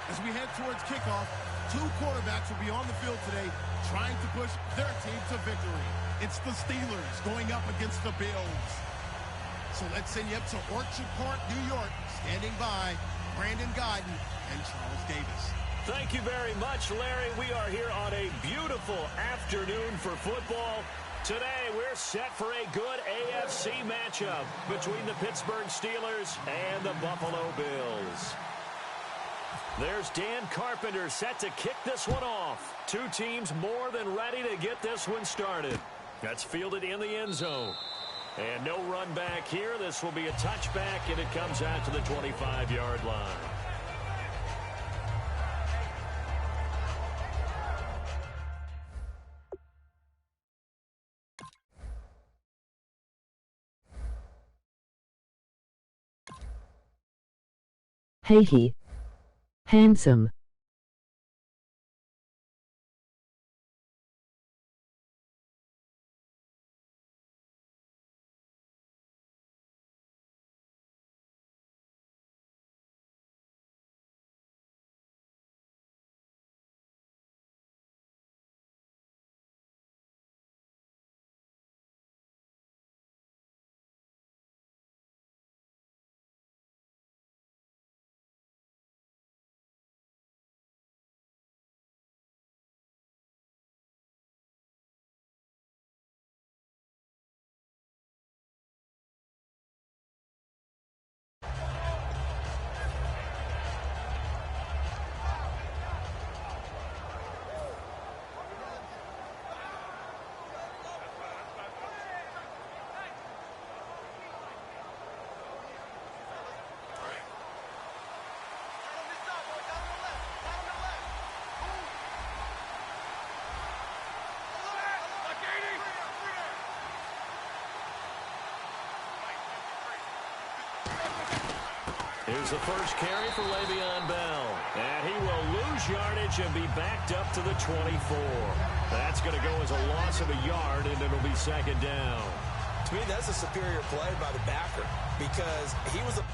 As we head towards kickoff, two quarterbacks will be on the field today trying to push their team to victory. It's the Steelers going up against the Bills. So let's send you up to Orchard Park, New York. Standing by, Brandon Guyton and Charles Davis. Thank you very much, Larry. We are here on a beautiful afternoon for football. Today, we're set for a good AFC matchup between the Pittsburgh Steelers and the Buffalo Bills. There's Dan Carpenter set to kick this one off. Two teams more than ready to get this one started. That's fielded in the end zone. And no run back here. This will be a touchback, and it comes out to the 25-yard line. Hey he. Handsome. Here's the first carry for Le'Veon Bell. And he will lose yardage and be backed up to the 24. That's going to go as a loss of a yard, and it'll be second down. To me, that's a superior play by the backer because he was a...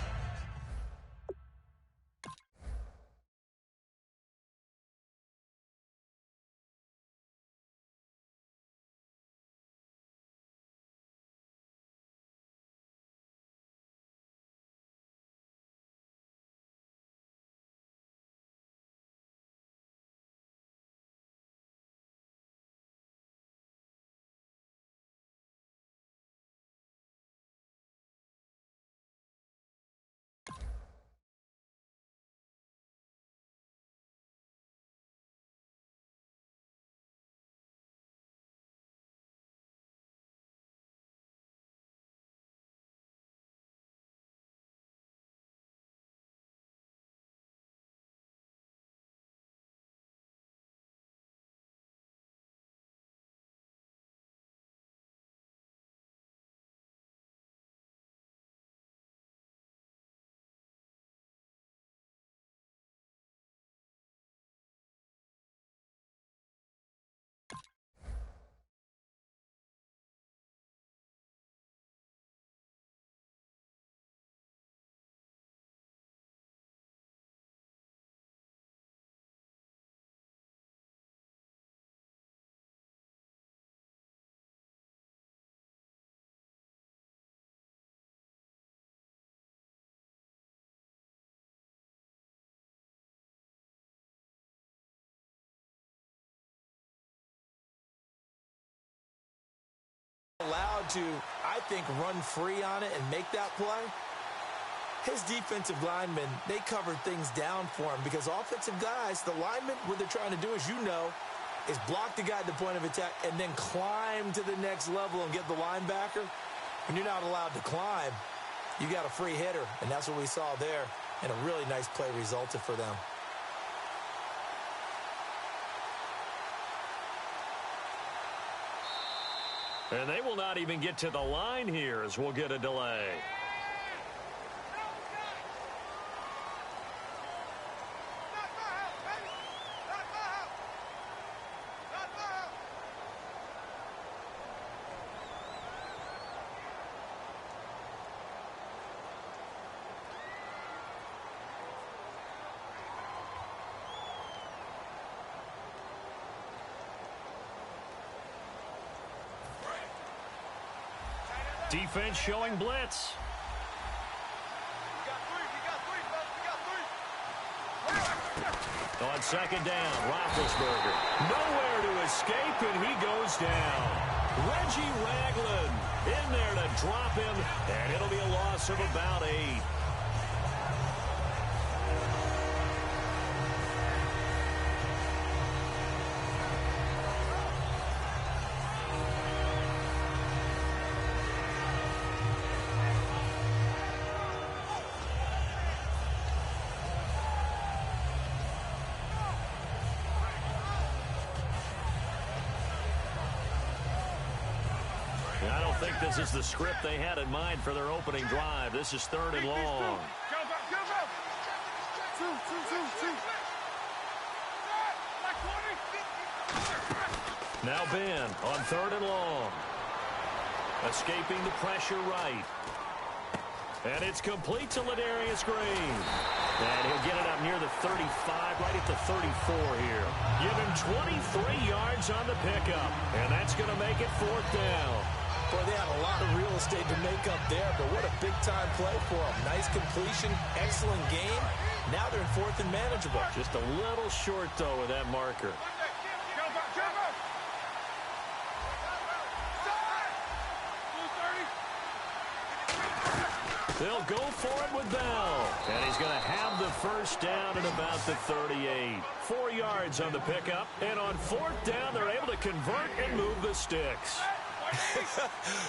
allowed to, I think, run free on it and make that play. His defensive linemen, they covered things down for him because offensive guys, the linemen, what they're trying to do, as you know, is block the guy at the point of attack and then climb to the next level and get the linebacker. When you're not allowed to climb, you got a free hitter, and that's what we saw there, and a really nice play resulted for them. And they will not even get to the line here as we'll get a delay. Defense showing blitz. On second down, Roethlisberger. Nowhere to escape, and he goes down. Reggie Ragland in there to drop him, and it'll be a loss of about 8. I don't think this is the script they had in mind for their opening drive. This is 3rd and long. Now Ben on 3rd and long. Escaping the pressure right. And it's complete to Ladarius Green. And he'll get it up near the 35, right at the 34 here. Give him 23 yards on the pickup. And that's going to make it 4th down. Boy, they had a lot of real estate to make up there, but what a big-time play for them. Nice completion, excellent game. Now they're in 4th and manageable. Just a little short, though, with that marker. They'll go for it with Bell. And he's going to have the first down at about the 38. 4 yards on the pickup. And on 4th down, they're able to convert and move the sticks.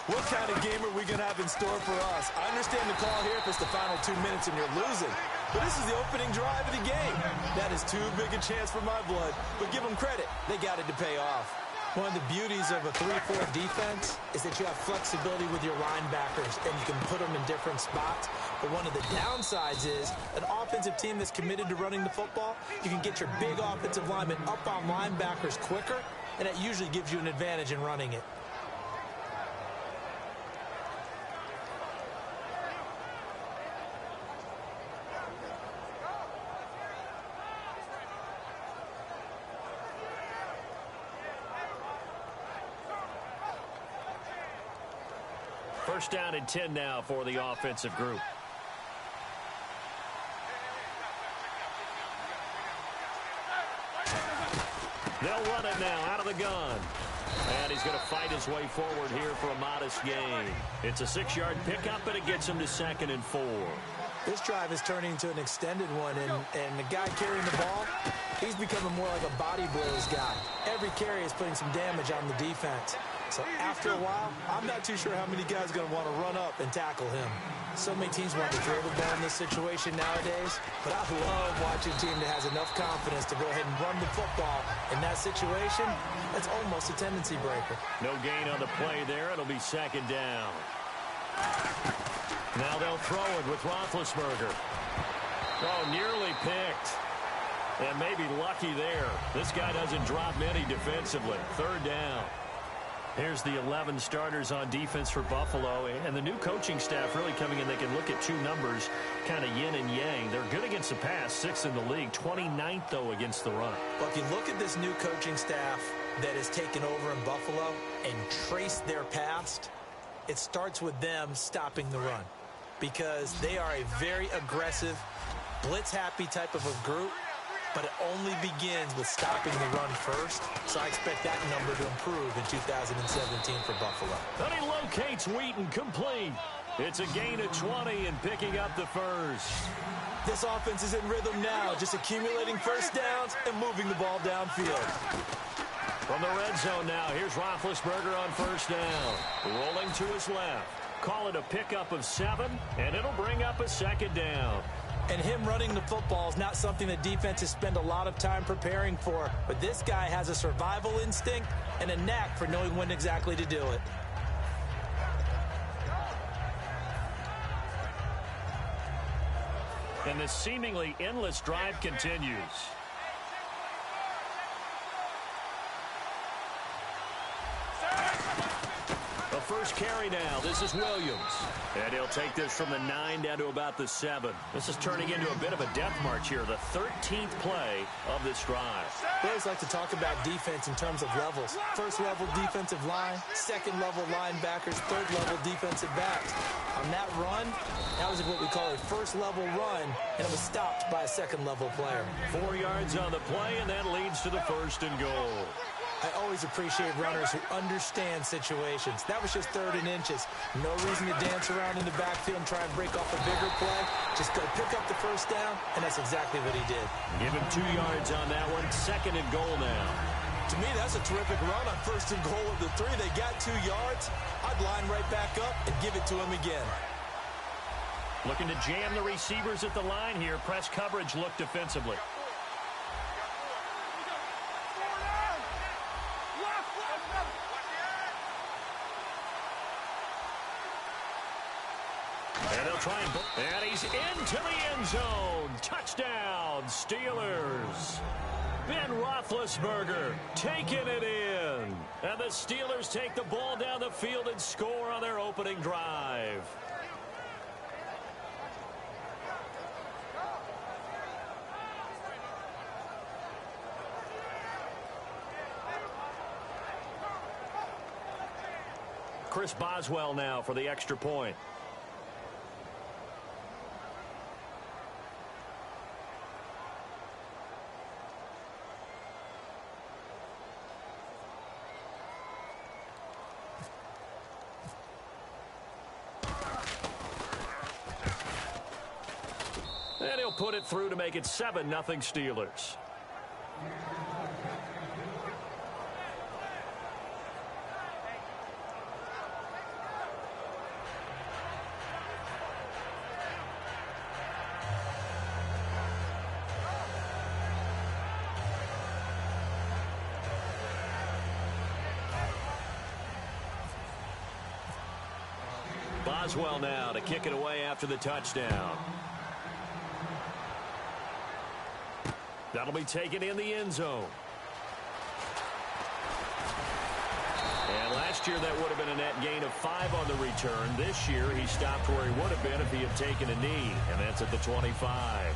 What kind of game are we going to have in store for us? I understand the call here if it's the final 2 minutes and you're losing. But this is the opening drive of the game. That is too big a chance for my blood. But give them credit. They got it to pay off. One of the beauties of a 3-4 defense is that you have flexibility with your linebackers, and you can put them in different spots. But one of the downsides is an offensive team that's committed to running the football, you can get your big offensive linemen up on linebackers quicker, and that usually gives you an advantage in running it. First down and 10 now for the offensive group. They'll run it now out of the gun. And he's going to fight his way forward here for a modest gain. It's a 6-yard pickup, but it gets him to 2nd and 4. This drive is turning into an extended one, and the guy carrying the ball, he's becoming more like a body blows guy. Every carry is putting some damage on the defense. So after a while, I'm not too sure how many guys are going to want to run up and tackle him. So many teams want to throw the ball in this situation nowadays, but I love watching a team that has enough confidence to go ahead and run the football. In that situation, that's almost a tendency breaker. No gain on the play there. It'll be 2nd down. Now they'll throw it with Roethlisberger. Oh, nearly picked. And maybe lucky there. This guy doesn't drop many defensively. 3rd down. Here's the 11 starters on defense for Buffalo, and the new coaching staff really coming in. They can look at 2 numbers, kind of yin and yang. They're good against the pass, 6th in the league, 29th, though, against the run. Well, if you look at this new coaching staff that has taken over in Buffalo and trace their past, it starts with them stopping the run because they are a very aggressive, blitz-happy type of a group. But it only begins with stopping the run first. So I expect that number to improve in 2017 for Buffalo. And he locates Wheaton complete. It's a gain of 20 and picking up the first. This offense is in rhythm now, just accumulating first downs and moving the ball downfield. From the red zone now, here's Roethlisberger on 1st down. Rolling to his left. Call it a pickup of 7, and it'll bring up a 2nd down. And him running the football is not something that defenses spend a lot of time preparing for. But this guy has a survival instinct and a knack for knowing when exactly to do it. And the seemingly endless drive continues. A first carry now. This is Williams. And he'll take this from the 9 down to about the 7. This is turning into a bit of a death march here, the 13th play of this drive. We always like to talk about defense in terms of levels. First level defensive line, second level linebackers, third level defensive backs. On that run, that was what we call a first level run, and it was stopped by a second level player. 4 yards on the play, and that leads to the 1st and goal. I always appreciate runners who understand situations. That was just 3rd and inches. No reason to dance around in the backfield and try and break off a bigger play. Just go pick up the first down, and that's exactly what he did. Give him 2 yards on that one. 2nd and goal now. To me, that's a terrific run on 1st and goal of the 3. They got 2 yards. I'd line right back up and give it to him again. Looking to jam the receivers at the line here. Press coverage look defensively. And they'll try and he's into the end zone. Touchdown, Steelers. Ben Roethlisberger taking it in. And the Steelers take the ball down the field and score on their opening drive. Chris Boswell now for the extra point. And he'll put it through to make it 7-0 Steelers. Boswell now to kick it away after the touchdown. That'll be taken in the end zone. And last year that would have been a net gain of 5 on the return. This year he stopped where he would have been if he had taken a knee, and that's at the 25.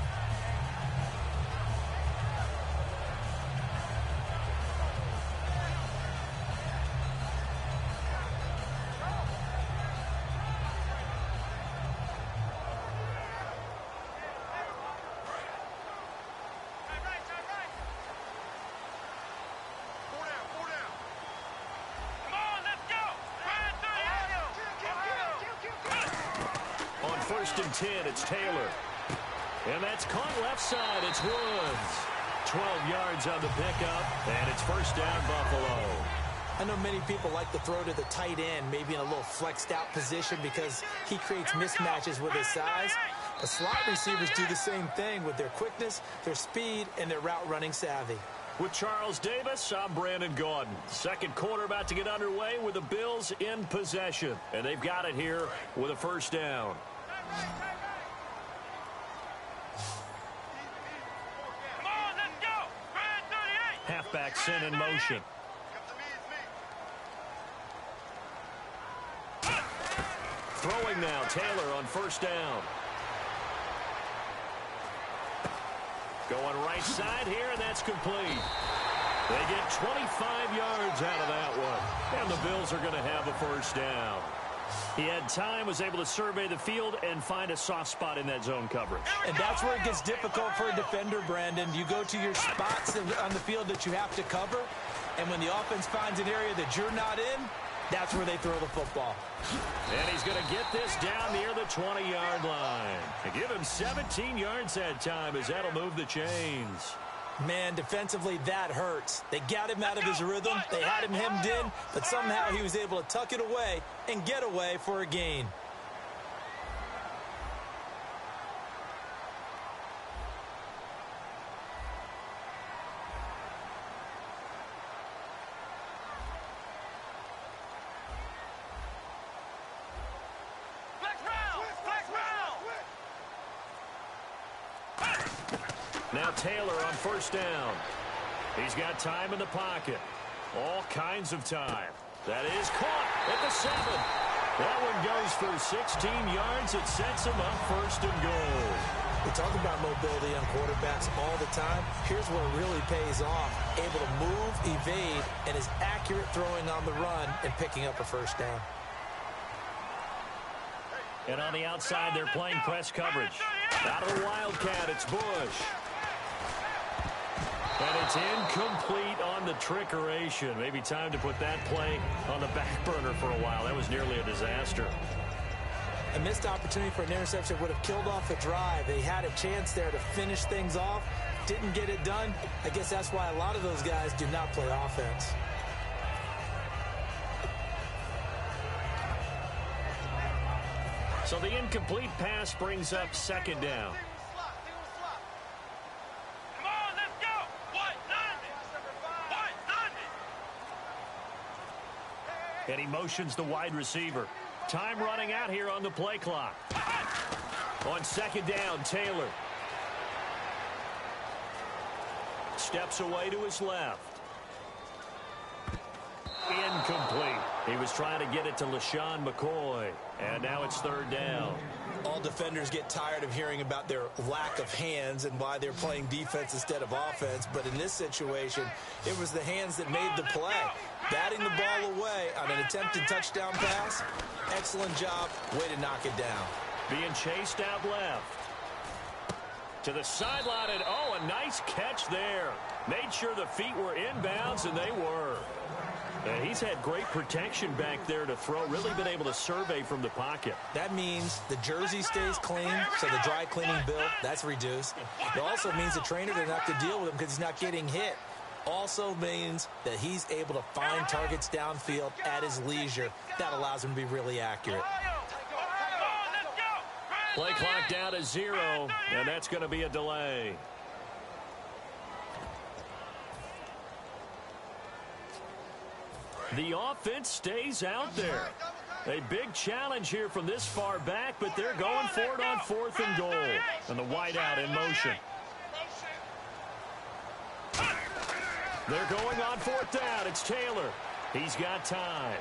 First and 10, it's Taylor. And that's caught left side. It's Woods. 12 yards on the pickup, and it's first down, Buffalo. I know many people like to throw to the tight end, maybe in a little flexed out position because he creates mismatches with his size. The slot receivers do the same thing with their quickness, their speed, and their route running savvy. With Charles Davis, I'm Brandon Gaudin. Second quarter about to get underway with the Bills in possession. And they've got it here with a first down. Halfback sent in motion. Throwing now, Taylor on first down. Going right side here, and that's complete. They get 25 yards out of that one. And the Bills are going to have a first down. He had time, was able to survey the field and find a soft spot in that zone coverage. And that's where it gets difficult for a defender, Brandon. You go to your spots on the field that you have to cover, and when the offense finds an area that you're not in, that's where they throw the football. And he's going to get this down near the 20-yard line. And give him 17 yards that time as that'll move the chains. Man, defensively, that hurts. They got him out of his rhythm. They had him hemmed in, but somehow he was able to tuck it away and get away for a gain. Now Taylor on first down. He's got time in the pocket. All kinds of time. That is caught at the 7. That one goes for 16 yards. It sets him up 1st and goal. We talk about mobility on quarterbacks all the time. Here's where it really pays off. Able to move, evade, and is accurate throwing on the run and picking up a 1st down. And on the outside, they're playing press coverage. Out of the Wildcat, it's Bush. And it's incomplete on the trickeration. Maybe time to put that play on the back burner for a while. That was nearly a disaster. A missed opportunity for an interception would have killed off the drive. They had a chance there to finish things off. Didn't get it done. I guess that's why a lot of those guys do not play offense. So the incomplete pass brings up 2nd down. And he motions the wide receiver. Time running out here on the play clock. On 2nd down, Taylor. Steps away to his left. Incomplete. He was trying to get it to LaShawn McCoy. And now it's 3rd down. All defenders get tired of hearing about their lack of hands and why they're playing defense instead of offense. But in this situation, it was the hands that made the play. Batting the ball away on an attempted touchdown pass. Excellent job. Way to knock it down. Being chased out left. To the sideline, and oh, a nice catch there. Made sure the feet were inbounds, and they were. And he's had great protection back there to throw. Really been able to survey from the pocket. That means the jersey stays clean, so the dry cleaning bill, that's reduced. It also means the trainer doesn't have to deal with him because he's not getting hit. Also means that he's able to find targets downfield at his leisure. That allows him to be really accurate. Play clock down to 0, and that's going to be a delay. The offense stays out there. A big challenge here from this far back, but they're going for it on 4th and goal. And the wideout in motion. They're going on 4th down. It's Taylor. He's got time.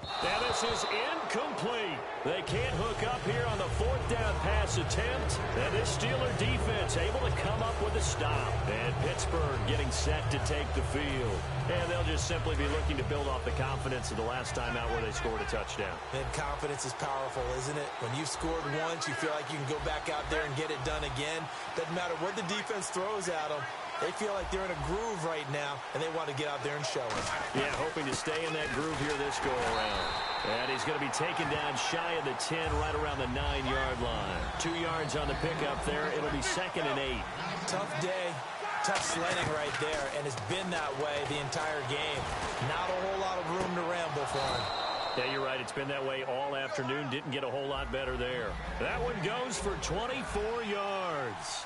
And this is incomplete. They can't hook up here on the 4th down pass attempt. And this Steeler defense able to come up with a stop. And Pittsburgh getting set to take the field. And they'll just simply be looking to build off the confidence of the last time out where they scored a touchdown. And confidence is powerful, isn't it? When you've scored once, you feel like you can go back out there and get it done again. Doesn't matter what the defense throws at them. They feel like they're in a groove right now, and they want to get out there and show it. Yeah, hoping to stay in that groove here this go-around. And he's going to be taken down shy of the 10, right around the 9-yard line. 2 yards on the pickup there. It'll be 2nd and 8. Tough day, tough sledding right there, and it's been that way the entire game. Not a whole lot of room to ramble for him. Yeah, you're right. It's been that way all afternoon. Didn't get a whole lot better there. That one goes for 24 yards.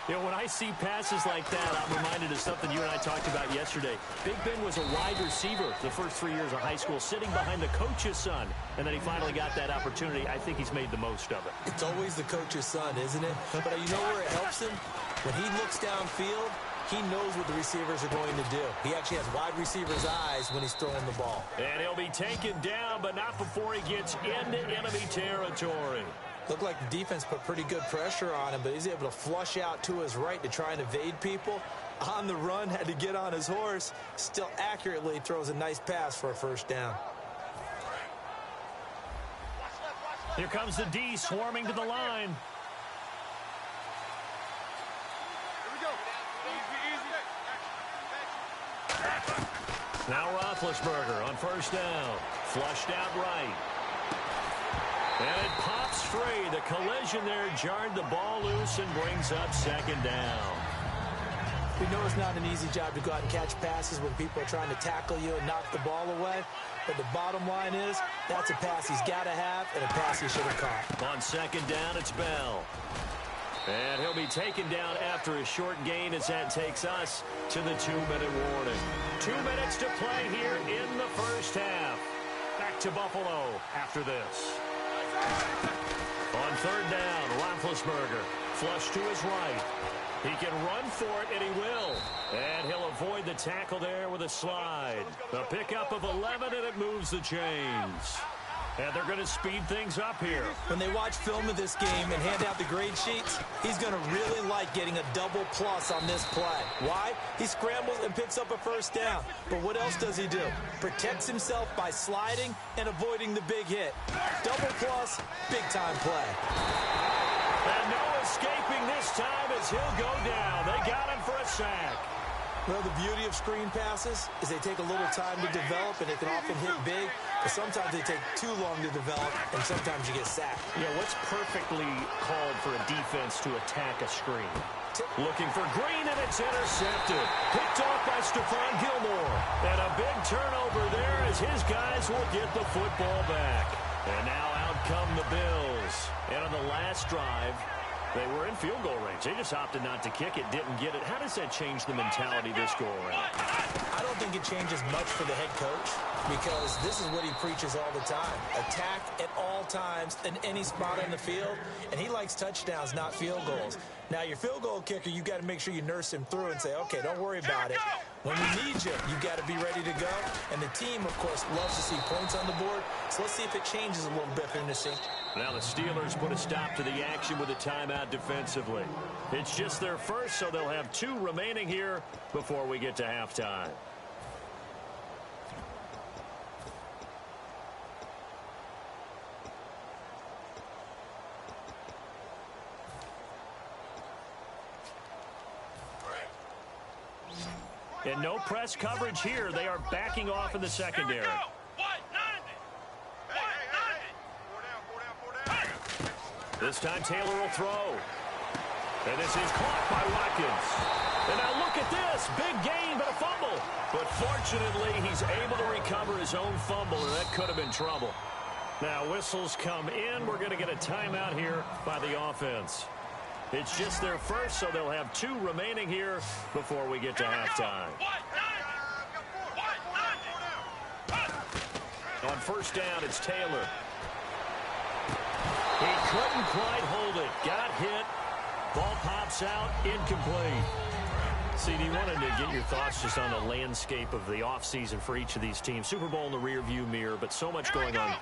You know, when I see passes like that, I'm reminded of something you and I talked about yesterday. Big Ben was a wide receiver the first 3 years of high school, sitting behind the coach's son, and then he finally got that opportunity. I think he's made the most of it. It's always the coach's son, isn't it? But you know where it helps him? When he looks downfield, he knows what the receivers are going to do. He actually has wide receivers' eyes when he's throwing the ball. And he'll be taken down, but not before he gets into enemy territory. Looked like the defense put pretty good pressure on him, but he's able to flush out to his right to try and evade people. On the run, had to get on his horse. Still accurately throws a nice pass for a 1st down. Here comes the D swarming to the line. Now Roethlisberger on 1st down. Flushed out right. And it pops free. The collision there jarred the ball loose and brings up 2nd down. We know it's not an easy job to go out and catch passes when people are trying to tackle you and knock the ball away. But the bottom line is, that's a pass he's got to have and a pass he should have caught. On 2nd down, it's Bell. And he'll be taken down after a short gain as that takes us to the 2-minute warning. 2 minutes to play here in the 1st half. Back to Buffalo after this. On 3rd down, Roethlisberger Flush to his right. He can run for it, and he will. And he'll avoid the tackle there with a slide. A pickup of 11, and it moves the chains. And they're going to speed things up here. When they watch film of this game and hand out the grade sheets, he's going to really like getting a double plus on this play. Why? He scrambles and picks up a first down. But what else does he do? Protects himself by sliding and avoiding the big hit. Double plus, big-time play. And no escaping this time as he'll go down. They got him for a sack. Well, the beauty of screen passes is they take a little time to develop, and they can often hit big, but sometimes they take too long to develop, and sometimes you get sacked. Yeah, what's perfectly called for a defense to attack a screen? Looking for Green, and it's intercepted. Picked off by Stephon Gilmore. And a big turnover there as his guys will get the football back. And now out come the Bills. And on the last drive, they were in field goal range. They just opted not to kick it, didn't get it. How does that change the mentality this go around? I don't think it changes much for the head coach because this is what he preaches all the time. Attack at all times in any spot on the field, and he likes touchdowns, not field goals. Now, your field goal kicker, you got to make sure you nurse him through and say, okay, don't worry about it. When we need you, you got to be ready to go. And the team, of course, loves to see points on the board. So let's see if it changes a little bit in this scene. Now the Steelers put a stop to the action with a timeout defensively. It's just their first, so they'll have 2 remaining here before we get to halftime. And no press coverage here. They are backing off in the secondary. This time Taylor will throw. And this is caught by Watkins. And now look at this. Big gain, but a fumble. But fortunately, he's able to recover his own fumble, and that could have been trouble. Now whistles come in. We're going to get a timeout here by the offense. It's just their first, so they'll have 2 remaining here before we get to halftime. On first down, it's Taylor. He couldn't quite hold it. Got hit. Ball pops out. Incomplete. CD, wanted to get your thoughts just on the landscape of the offseason for each of these teams. Super Bowl in the rearview mirror, but so much going on.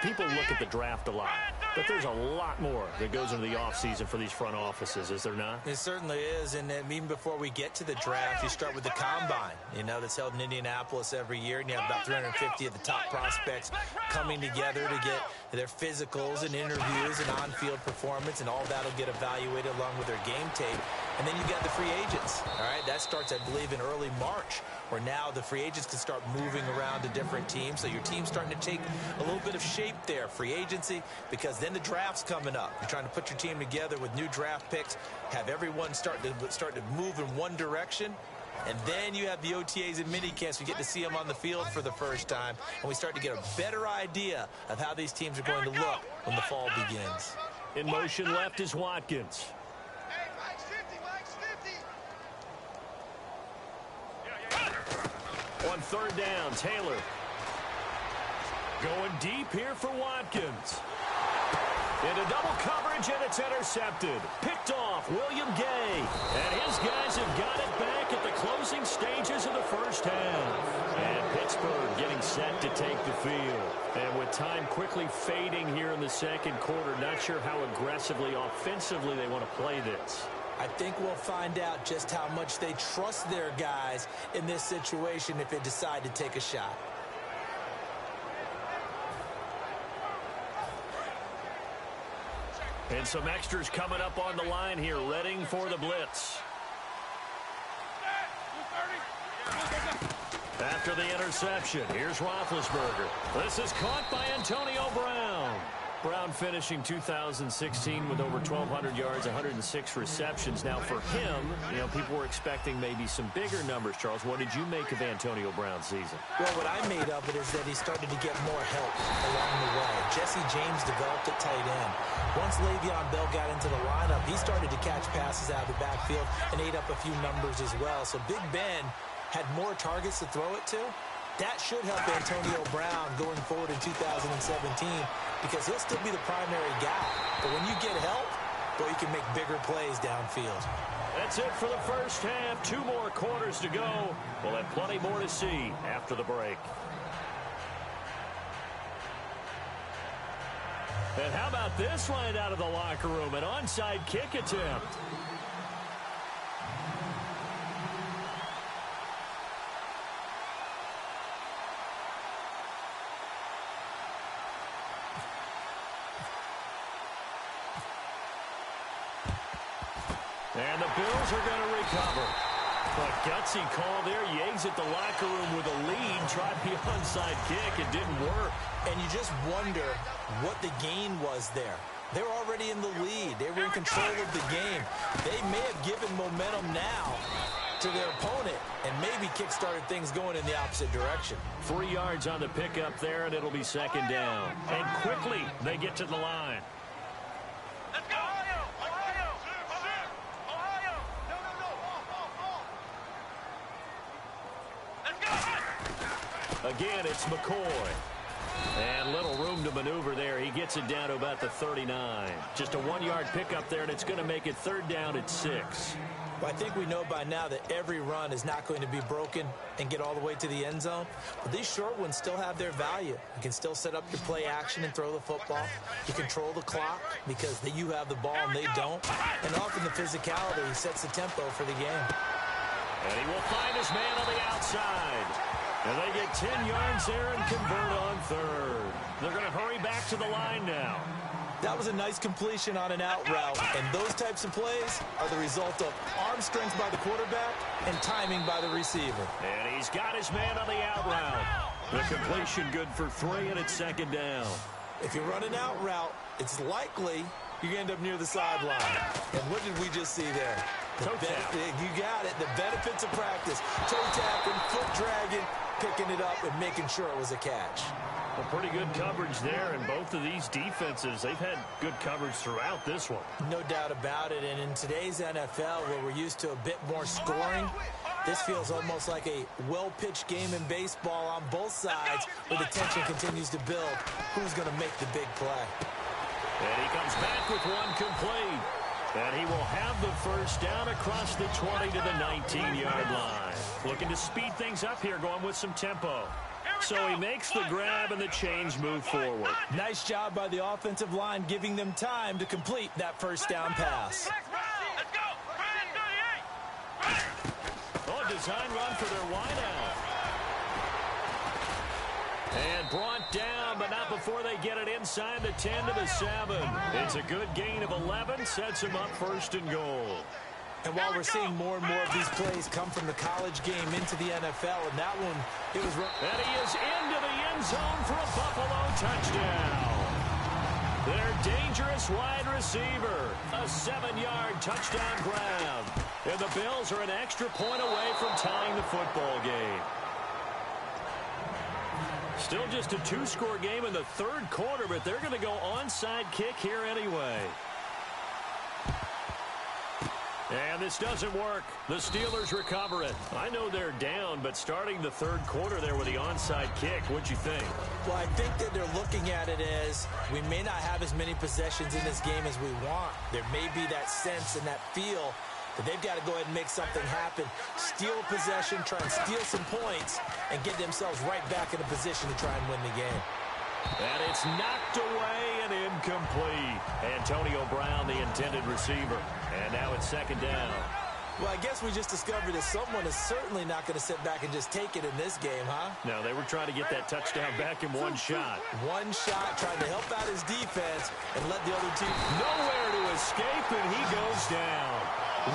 People look at the draft a lot, but there's a lot more that goes into the offseason for these front offices, is there not? It certainly is, and even before we get to the draft, you start with the combine, that's held in Indianapolis every year, and you have about 350 of the top prospects coming together to get their physicals and interviews and on-field performance, and all that will get evaluated along with their game tape. And then you got the free agents, all right? That starts, I believe, in early March, where now the free agents can start moving around to different teams. So your team's starting to take a little bit of shape there, free agency, because then the draft's coming up. You're trying to put your team together with new draft picks, have everyone start to move in one direction. And then you have the OTAs and minicamps. We get to see them on the field for the first time. And we start to get a better idea of how these teams are going to look when the fall begins. In motion left is Watkins. On third down, Taylor. Going deep here for Watkins. Into double coverage, and it's intercepted. Picked off, William Gay. And his guys have got it back at the closing stages of the first half. And Pittsburgh getting set to take the field. And with time quickly fading here in the second quarter, not sure how aggressively, offensively they want to play this. I think we'll find out just how much they trust their guys in this situation if they decide to take a shot. And some extras coming up on the line here, readying for the blitz. After the interception, here's Roethlisberger. This is caught by Antonio Brown. Brown finishing 2016 with over 1,200 yards, 106 receptions. Now for him, people were expecting maybe some bigger numbers, Charles. What did you make of Antonio Brown's season? Well, what I made of it is that he started to get more help along the way. Jesse James developed at tight end. Once Le'Veon Bell got into the lineup, he started to catch passes out of the backfield and ate up a few numbers as well. So Big Ben had more targets to throw it to. That should help Antonio Brown going forward in 2017 because he'll still be the primary guy. But when you get help, but you can make bigger plays downfield. That's it for the first half. 2 more quarters to go. We'll have plenty more to see after the break. And how about this line out of the locker room? An onside kick attempt. And the Bills are going to recover. A gutsy call there. You exit the locker room with a lead. Tried the onside kick. It didn't work. And you just wonder what the gain was there. They were already in the lead. They were in control of the game. They may have given momentum now to their opponent and maybe kick-started things going in the opposite direction. 3 yards on the pickup there, and it'll be second down. And quickly, they get to the line. Let's go! Again, it's McCoy. And little room to maneuver there. He gets it down to about the 39. Just a 1-yard pickup there, and it's going to make it third down at 6. Well, I think we know by now that every run is not going to be broken and get all the way to the end zone. But these short ones still have their value. You can still set up your play action and throw the football. You control the clock because you have the ball and they don't. And often the physicality sets the tempo for the game. And he will find his man on the outside. And they get 10 yards there and convert on third. They're going to hurry back to the line now. That was a nice completion on an out route, and those types of plays are the result of arm strength by the quarterback and timing by the receiver. And he's got his man on the out route. The completion good for 3, and it's second down. If you run an out route, it's likely you end up near the sideline. And what did we just see there? Toe tap. You got it. The benefits of practice. Toe tapping, foot dragging, picking it up, and making sure it was a catch. Well, pretty good coverage there, and both of these defenses, they've had good coverage throughout this one. No doubt about it, and in today's NFL, where we're used to a bit more scoring, this feels almost like a well-pitched game in baseball on both sides, where the tension continues to build. Who's going to make the big play? And he comes back with one complete. And he will have the first down across the 20 to the 19-yard line. Looking to speed things up here, going with some tempo. So he makes the grab and the change move forward. Nice job by the offensive line, giving them time to complete that first down pass. Oh, design run for their wideout. And brought down, but not before they get it inside the 10 to the 7. It's a good gain of 11, sets him up first and goal. And while we're seeing more and more of these plays come from the college game into the NFL, and that one, it was... And he is into the end zone for a Buffalo touchdown. Their dangerous wide receiver, a 7-yard touchdown grab. And the Bills are an extra point away from tying the football game. Still just a 2-score game in the third quarter, but they're going to go onside kick here anyway. And this doesn't work. The Steelers recover it. I know they're down, but starting the third quarter there with the onside kick, what'd you think? Well, I think that they're looking at it as we may not have as many possessions in this game as we want. There may be that sense and that feel that they've got to go ahead and make something happen, steal a possession, try and steal some points, and get themselves right back in a position to try and win the game. And it's knocked away and incomplete. Antonio Brown, the intended receiver. And now it's second down. Well, I guess we just discovered that someone is certainly not going to sit back and just take it in this game, huh? No, they were trying to get that touchdown back in one shot. One shot, trying to help out his defense and let the other team... Nowhere to escape, and he goes down.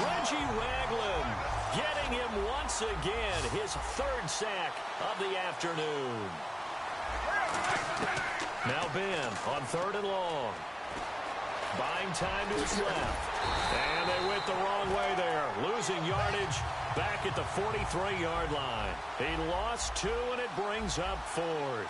Reggie Ragland getting him once again, his third sack of the afternoon. Now Ben on third and long. Buying time to his left. And they went the wrong way there. Losing yardage back at the 43-yard line. He lost 2, and it brings up 4th.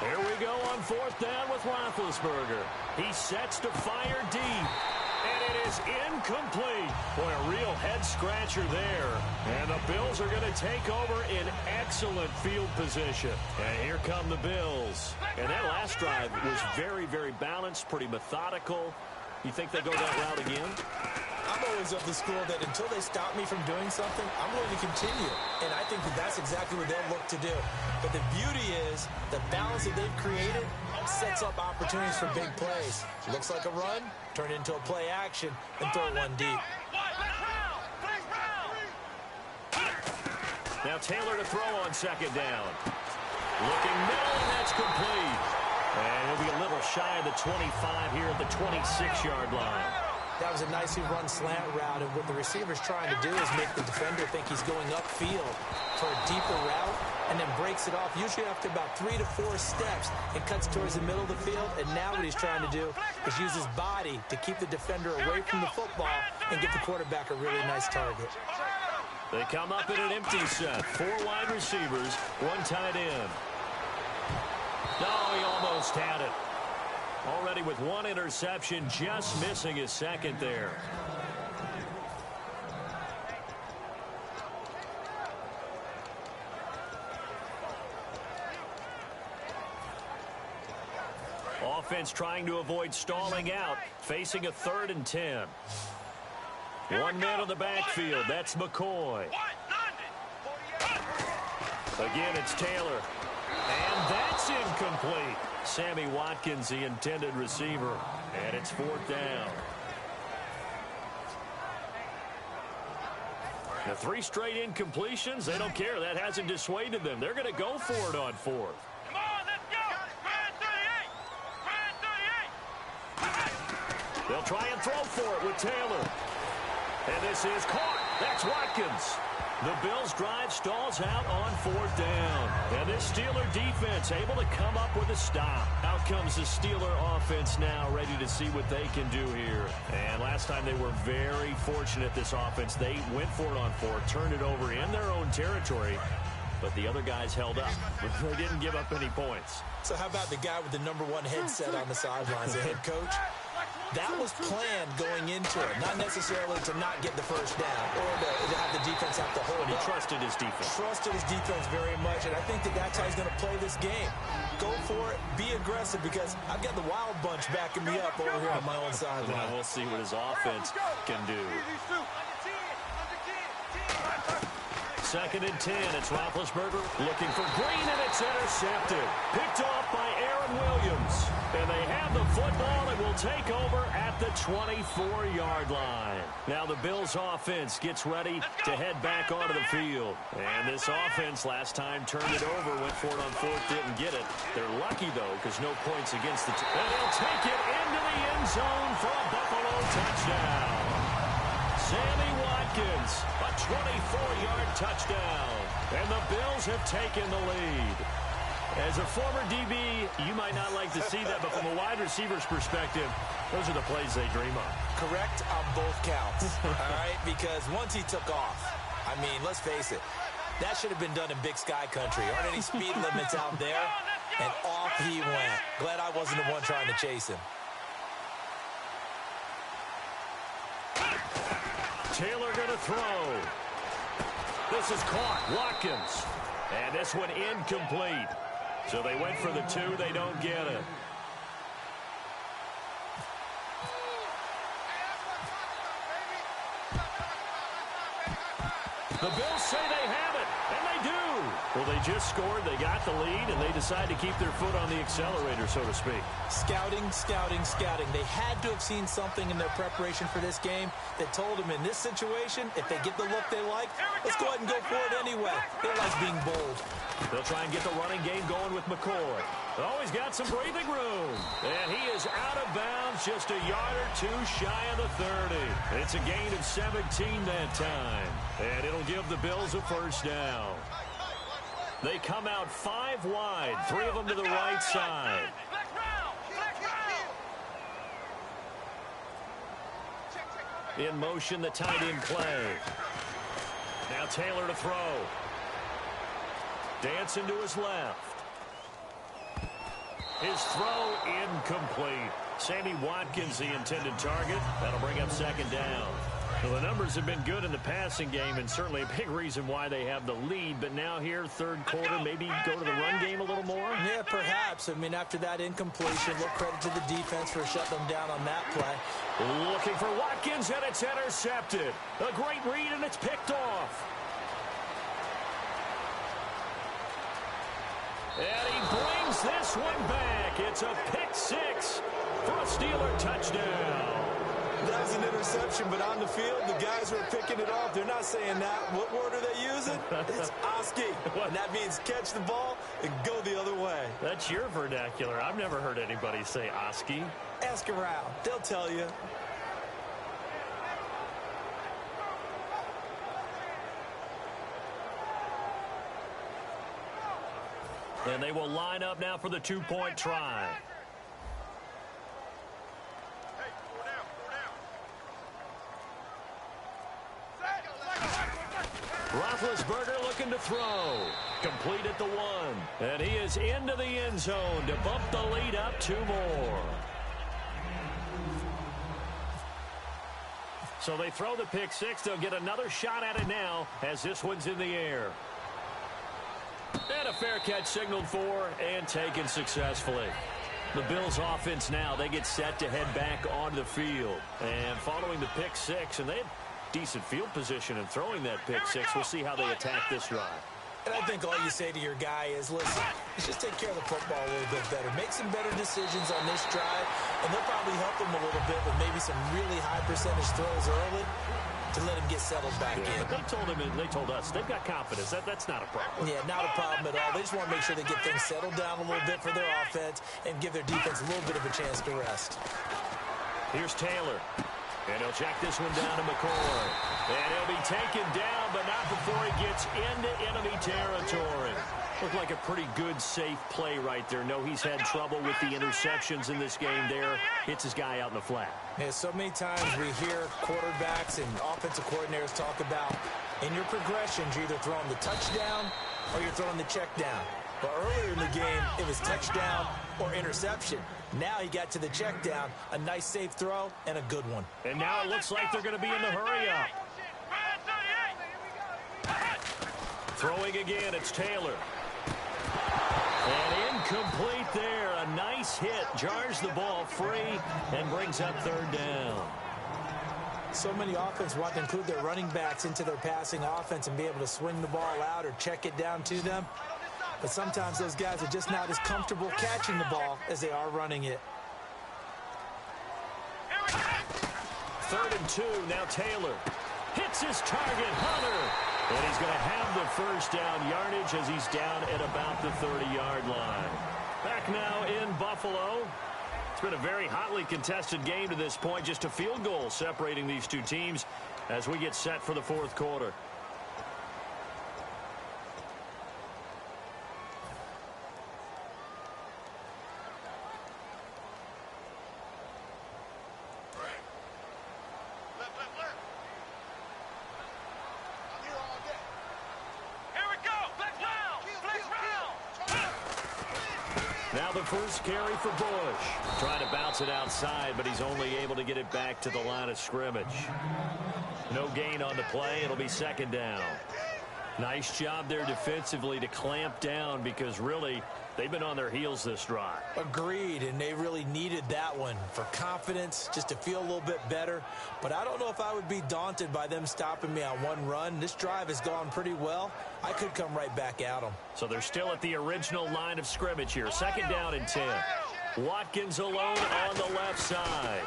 Here we go on 4th down with Roethlisberger. He sets to fire deep. And It is incomplete. Boy, a real head-scratcher there. And the Bills are going to take over in excellent field position. And here come the Bills. And that last drive was very, very balanced, pretty methodical. You think they go that route again? I'm always of the school that until they stop me from doing something, I'm going to continue. And I think that that's exactly what they'll look to do. But the beauty is the balance that they've created sets up opportunities for big plays. Looks like a run, turn it into a play action, and throw one deep. Now Taylor to throw on second down. Looking middle, and that's complete. And he'll be a little shy of the 25 here at the 26-yard line. That was a nicely run slant route, and what the receiver's trying to do is make the defender think he's going upfield for a deeper route, and then breaks it off, usually after about 3 to 4 steps, and cuts towards the middle of the field. And now what he's trying to do is use his body to keep the defender away from the football and give the quarterback a really nice target. They come up in an empty set. 4 wide receivers, 1 tight end. No, he almost had it. Already with 1 interception, just missing his second there. Offense trying to avoid stalling out, facing a 3rd and 10. 1 man on the backfield. That's McCoy. Again, it's Taylor. And that's incomplete. Sammy Watkins, the intended receiver. And it's 4th down. The 3 straight incompletions, they don't care. That hasn't dissuaded them. They're going to go for it on 4th. Come on, let's go. Ryan 38. They'll try and throw for it with Taylor. And this is caught. That's Watkins. The Bills' drive stalls out on 4th down. And this Steeler defense able to come up with a stop. Out comes the Steeler offense now, ready to see what they can do here. And last time they were very fortunate, this offense. They went for it on 4th, turned it over in their own territory. But the other guys held up. They didn't give up any points. So how about the guy with the #1 headset on the sidelines, the head coach? That was planned going into it, not necessarily to not get the first down or to have the defense have to hold But he up. trusted his defense. Trusted his defense very much, and I think that that's how he's going to play this game. Go for it, be aggressive, because I've got the wild bunch backing me up over here on my own sideline. Well, we'll see what his offense can do. 2nd and 10. It's Roethlisberger looking for Green, and it's intercepted. Picked off by Aaron Williams. And they have the football and will take over at the 24-yard line. Now the Bills' offense gets ready to head back onto the field. And this offense last time turned it over, went for it on 4th, didn't get it. They're lucky, though, because no points against the team. And they'll take it into the end zone for a Buffalo touchdown. Sammy Watkins, a 24-yard touchdown. And the Bills have taken the lead. As a former DB, you might not like to see that, but from a wide receiver's perspective, those are the plays they dream of. Correct on both counts, all right? Because once he took off, I mean, let's face it, that should have been done in Big Sky country. Aren't any speed limits out there? And off he went. Glad I wasn't the one trying to chase him. Taylor going to throw. This is caught. Watkins. And this one incomplete. So they went for the 2. They don't get it. The Bills say they have it, and they do. Well, they just scored, they got the lead, and they decide to keep their foot on the accelerator, so to speak. Scouting, scouting, scouting. They had to have seen something in their preparation for this game that told them in this situation, if they get the look they like, let's go ahead and go for it anyway. They like being bold. They'll try and get the running game going with McCoy. Oh, he's got some breathing room. And he is out of bounds, just a yard or 2 shy of the 30. It's a gain of 17 that time. And it'll give the Bills a first down. They come out 5 wide, 3 of them to the right side. In motion, the tight end play. Now Taylor to throw. Dancing to his left. His throw incomplete. Sammy Watkins, the intended target. That'll bring up second down. Well, the numbers have been good in the passing game and certainly a big reason why they have the lead. But now here, third quarter, maybe go to the run game a little more? Yeah, perhaps. I mean, after that incompletion, a little credit to the defense for shutting them down on that play. Looking for Watkins, and it's intercepted. A great read, and it's picked off. And he brings this one back. It's a pick six for a Steeler touchdown. That was an interception, but on the field, the guys who are picking it off, they're not saying that. What word are they using? It's Oski. And that means catch the ball and go the other way. That's your vernacular. I've never heard anybody say Oski. Ask around. They'll tell you. And they will line up now for the two-point try. Roethlisberger looking to throw. Complete at the one. And he is into the end zone to bump the lead up two more. So they throw the pick six. They'll get another shot at it now as this one's in the air. And a fair catch signaled for and taken successfully. The Bills offense now, they get set to head back onto the field. And following the pick six, and they had decent field position in throwing that pick six. We'll see how they attack this drive. And I think all you say to your guy is, listen, let's just take care of the football a little bit better. Make some better decisions on this drive, and they'll probably help him a little bit with maybe some really high percentage throws early to let him get settled back in. But they told us they've got confidence. That's not a problem. Yeah, not a problem at all. They just want to make sure they get things settled down a little bit for their offense and give their defense a little bit of a chance to rest. Here's Taylor. And he'll check this one down to McCoy. And he'll be taken down, but not before he gets into enemy territory. Looked like a pretty good, safe play right there. No, he's had trouble with the interceptions in this game there. Hits his guy out in the flat. Yeah, so many times we hear quarterbacks and offensive coordinators talk about in your progressions, you're either throwing the touchdown or you're throwing the check down. But earlier in the game, it was touchdown or interception. Now he got to the check down, a nice safe throw, and a good one. And now it looks like they're going to be in the hurry up. Throwing again, it's Taylor. And incomplete there. A nice hit. Jars the ball free and brings up third down. So many offenses want to include their running backs into their passing offense and be able to swing the ball out or check it down to them. But sometimes those guys are just not as comfortable catching the ball as they are running it. 3rd and 2. Now Taylor hits his target, Hunter. And he's going to have the first down yardage as he's down at about the 30-yard line. Back now in Buffalo. It's been a very hotly contested game to this point. Just a field goal separating these two teams as we get set for the fourth quarter. Now the first carry for Bush. Trying to bounce it outside, but he's only able to get it back to the line of scrimmage. No gain on the play. It'll be second down. Nice job there defensively to clamp down because really they've been on their heels this drive. Agreed, and they really needed that one for confidence, just to feel a little bit better. But I don't know if I would be daunted by them stopping me on one run. This drive has gone pretty well. I could come right back at them. So they're still at the original line of scrimmage here. Second down and 10. Watkins alone on the left side.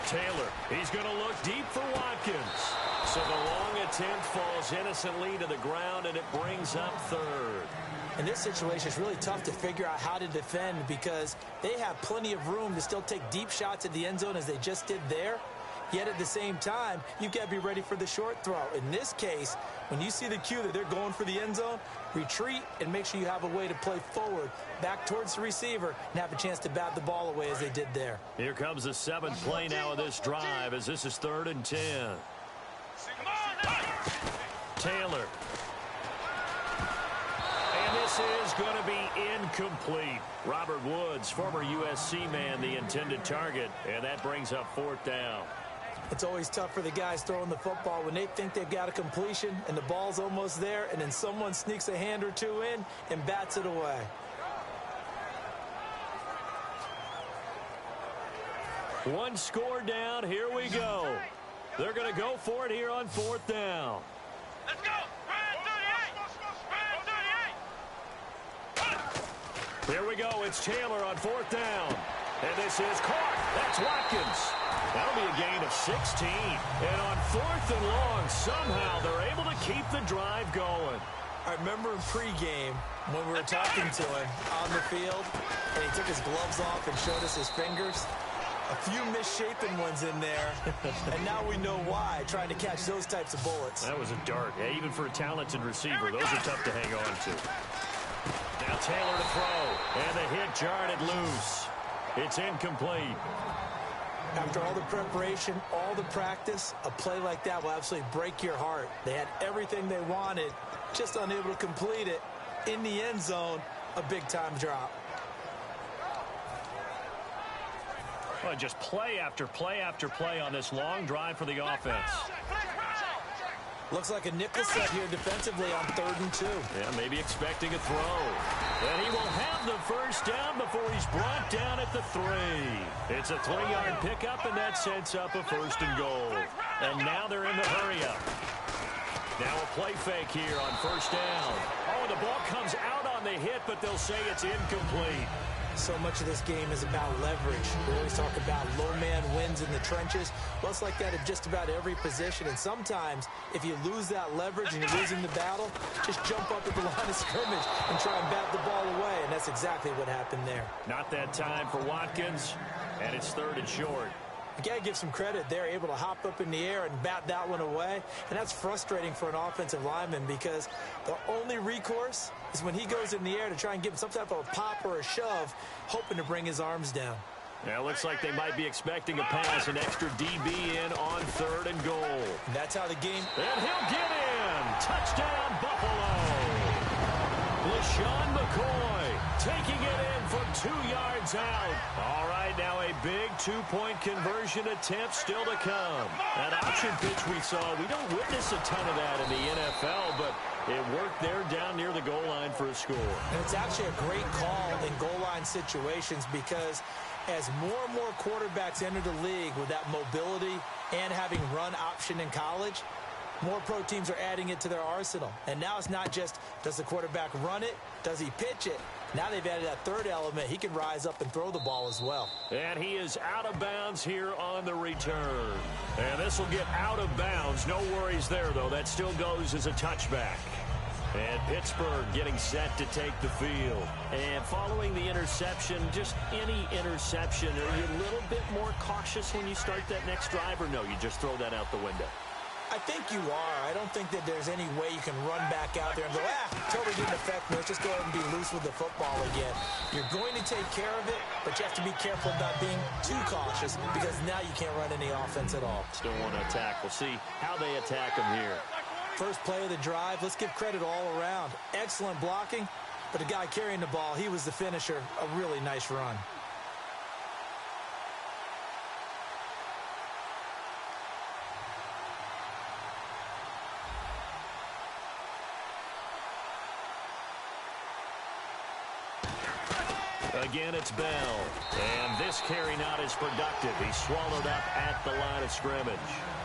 Taylor, he's going to look deep for Watkins. So the long attempt falls innocently to the ground, and it brings up third. In this situation, it's really tough to figure out how to defend because they have plenty of room to still take deep shots at the end zone as they just did there. Yet at the same time, you've got to be ready for the short throw. In this case, when you see the cue that they're going for the end zone, retreat and make sure you have a way to play forward, back towards the receiver, and have a chance to bat the ball away as they did there. Here comes the 7th play now of this drive as this is 3rd and 10. Taylor. And this this is going to be incomplete. Robert Woods, former USC man, the intended target, and that brings up 4th down. It's always tough for the guys throwing the football when they think they've got a completion and the ball's almost there, and then someone sneaks a hand or two in and bats it away. One score down. Here we go. They're going to go for it here on 4th down. Let's go. Here we go. It's Taylor on 4th down. And this is caught. That's Watkins. That'll be a gain of 16. And on 4th and long, somehow they're able to keep the drive going. I remember in pregame when we were talking to him on the field, and he took his gloves off and showed us his fingers. A few misshapen ones in there, and now we know why, trying to catch those types of bullets. That was a dart. Yeah, even for a talented receiver, those are tough to hang on to. Now Taylor to throw, and the hit jarred it loose. It's incomplete. After all the preparation, all the practice, a play like that will absolutely break your heart. They had everything they wanted, just unable to complete it. In the end zone, a big-time drop. Well, just play after play after play on this long drive for the offense. Looks like a nickel set here defensively on 3rd and 2. Yeah, maybe expecting a throw. And he will have the first down before he's brought down at the 3. It's a 3-yard pickup, and that sets up a 1st and goal. And now they're in the hurry-up. Now a play fake here on 1st down. Oh, the ball comes out on the hit, but they'll say it's incomplete. So much of this game is about leverage. We always talk about low man wins in the trenches. Well, it's like that at just about every position. And sometimes, if you lose that leverage and you're losing the battle, just jump up at the line of scrimmage and try and bat the ball away. And that's exactly what happened there. Not that time for Watkins, and it's 3rd and short. You got to give some credit. They're able to hop up in the air and bat that one away. And that's frustrating for an offensive lineman because the only recourse is when he goes in the air to try and give him some type of a pop or a shove, hoping to bring his arms down. Yeah, it looks like they might be expecting a pass, an extra DB in on 3rd and goal. And that's how the game... And he'll get in! Touchdown, Buffalo! LaShawn McCoy taking it in from 2 yards out. All right, now a big 2-point conversion attempt still to come. That option pitch we saw, we don't witness a ton of that in the NFL, but it worked there down near the goal line for a score. And it's actually a great call in goal line situations because as more and more quarterbacks enter the league with that mobility and having run option in college, more pro teams are adding it to their arsenal. And now it's not just, does the quarterback run it? Does he pitch it? Now they've added that 3rd element. He can rise up and throw the ball as well. And he is out of bounds here on the return. And this will get out of bounds. No worries there, though. That still goes as a touchback. And Pittsburgh getting set to take the field. And following the interception, just any interception, are you a little bit more cautious when you start that next drive, or no, you just throw that out the window? I think you are. I don't think that there's any way you can run back out there and go, totally didn't affect me. Let's just go ahead and be loose with the football again. You're going to take care of it, but you have to be careful about being too cautious because now you can't run any offense at all. Still want to attack. We'll see how they attack them here. First play of the drive, let's give credit all around. Excellent blocking, but the guy carrying the ball, he was the finisher. A really nice run. Again, it's Bell. And this carry not as productive. He's swallowed up at the line of scrimmage.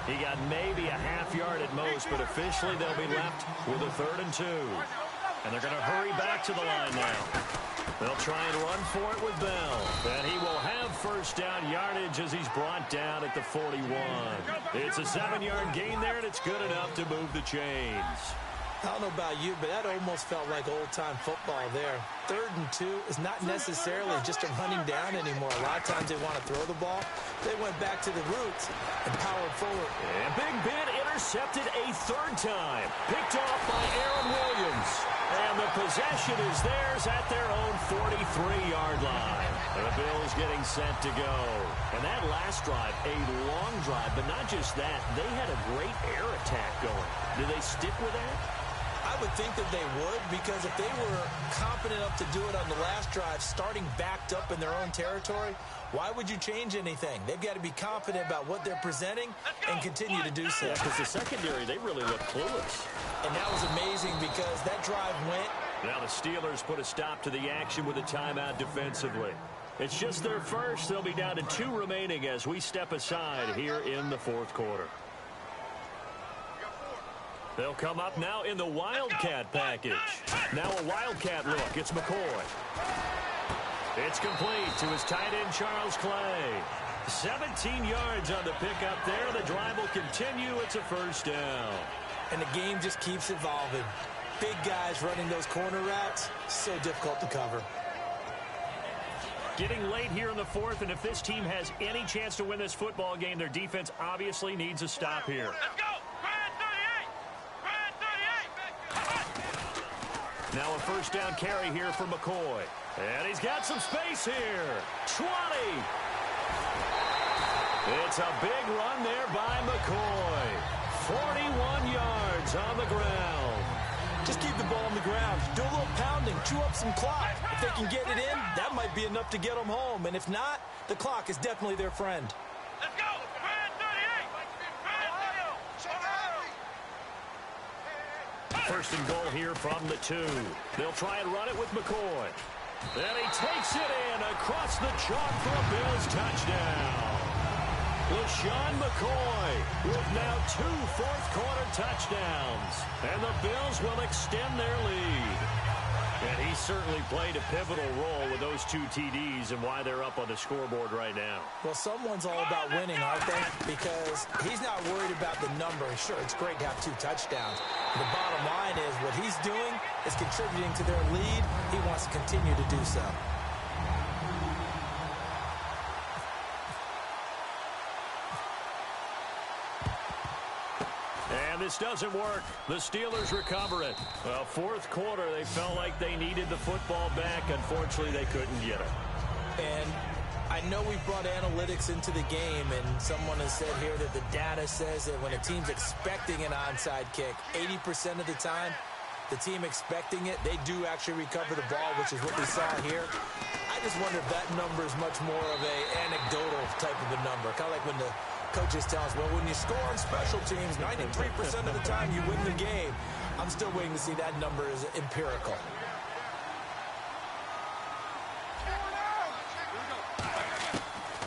He got maybe a half yard at most, but officially they'll be left with a 3rd and 2. And they're going to hurry back to the line now. They'll try and run for it with Bell. And he will have first down yardage as he's brought down at the 41. It's a 7-yard gain there, and it's good enough to move the chains. I don't know about you, but that almost felt like old-time football there. 3rd and 2 is not necessarily just a running down anymore. A lot of times they want to throw the ball. They went back to the roots and powered forward. And Big Ben intercepted a 3rd time. Picked off by Aaron Williams. And the possession is theirs at their own 43-yard line. And the Bills getting set to go. And that last drive, a long drive, but not just that. They had a great air attack going. Do they stick with that? I I would think that they would, because if they were confident enough to do it on the last drive, starting backed up in their own territory, why would you change anything? They've got to be confident about what they're presenting and continue to do so. Yeah, because the secondary, they really look clueless. And that was amazing because that drive went. Now the Steelers put a stop to the action with a timeout defensively. It's just their first. They'll be down to 2 remaining as we step aside here in the fourth quarter. They'll come up now in the Wildcat package. Now a Wildcat look. It's McCoy. It's complete to his tight end, Charles Clay. 17 yards on the pickup there. The drive will continue. It's a first down. And the game just keeps evolving. Big guys running those corner routes, so difficult to cover. Getting late here in the fourth, and if this team has any chance to win this football game, their defense obviously needs a stop here. Let's go. Now a first down carry here for McCoy. And he's got some space here. 20. It's a big run there by McCoy. 41 yards on the ground. Just keep the ball on the ground. Do a little pounding. Chew up some clock. If they can get it in, that might be enough to get them home. And if not, the clock is definitely their friend. Let's go. First and goal here from the 2. They'll try and run it with McCoy. And he takes it in across the chalk for a Bills touchdown. LaShawn McCoy with now 2 fourth-quarter touchdowns. And the Bills will extend their lead. And he certainly played a pivotal role with those 2 TDs and why they're up on the scoreboard right now. Well, someone's all about winning, aren't they? Because he's not worried about the number. Sure, it's great to have 2 touchdowns. The bottom line is what he's doing is contributing to their lead. He wants to continue to do so. And this doesn't work. The Steelers recover it. Well, fourth quarter, they felt like they needed the football back. Unfortunately, they couldn't get it. And I know we brought analytics into the game, and someone has said here that the data says that when a team's expecting an onside kick, 80% of the time, the team expecting it, they do actually recover the ball, which is what we saw here. I just wonder if that number is much more of a anecdotal type of a number, kind of like when the coaches tell us, well, when you score on special teams, 93% of the time you win the game. I'm still waiting to see that number is empirical.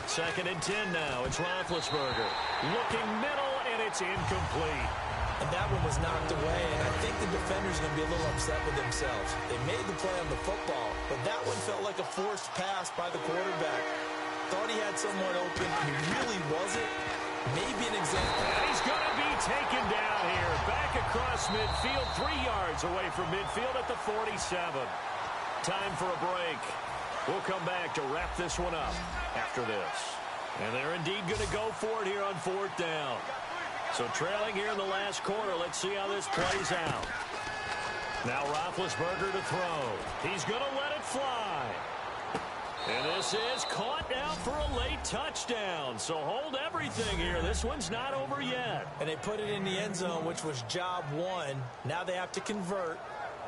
Second and 10 now. It's Roethlisberger. Looking middle, and it's incomplete. And that one was knocked away, and I think the defender's going to be a little upset with themselves. They made the play on the football, but that one felt like a forced pass by the quarterback. Thought he had someone open. He really wasn't. Maybe an example. And he's going to be taken down here. Back across midfield, 3 yards away from midfield at the 47. Time for a break. We'll come back to wrap this one up after this. And they're indeed going to go for it here on fourth down. So trailing here in the last quarter, let's see how this plays out. Now Roethlisberger to throw. He's going to let it fly. And this is caught now for a late touchdown. So hold everything here. This one's not over yet. And they put it in the end zone, which was job one. Now they have to convert.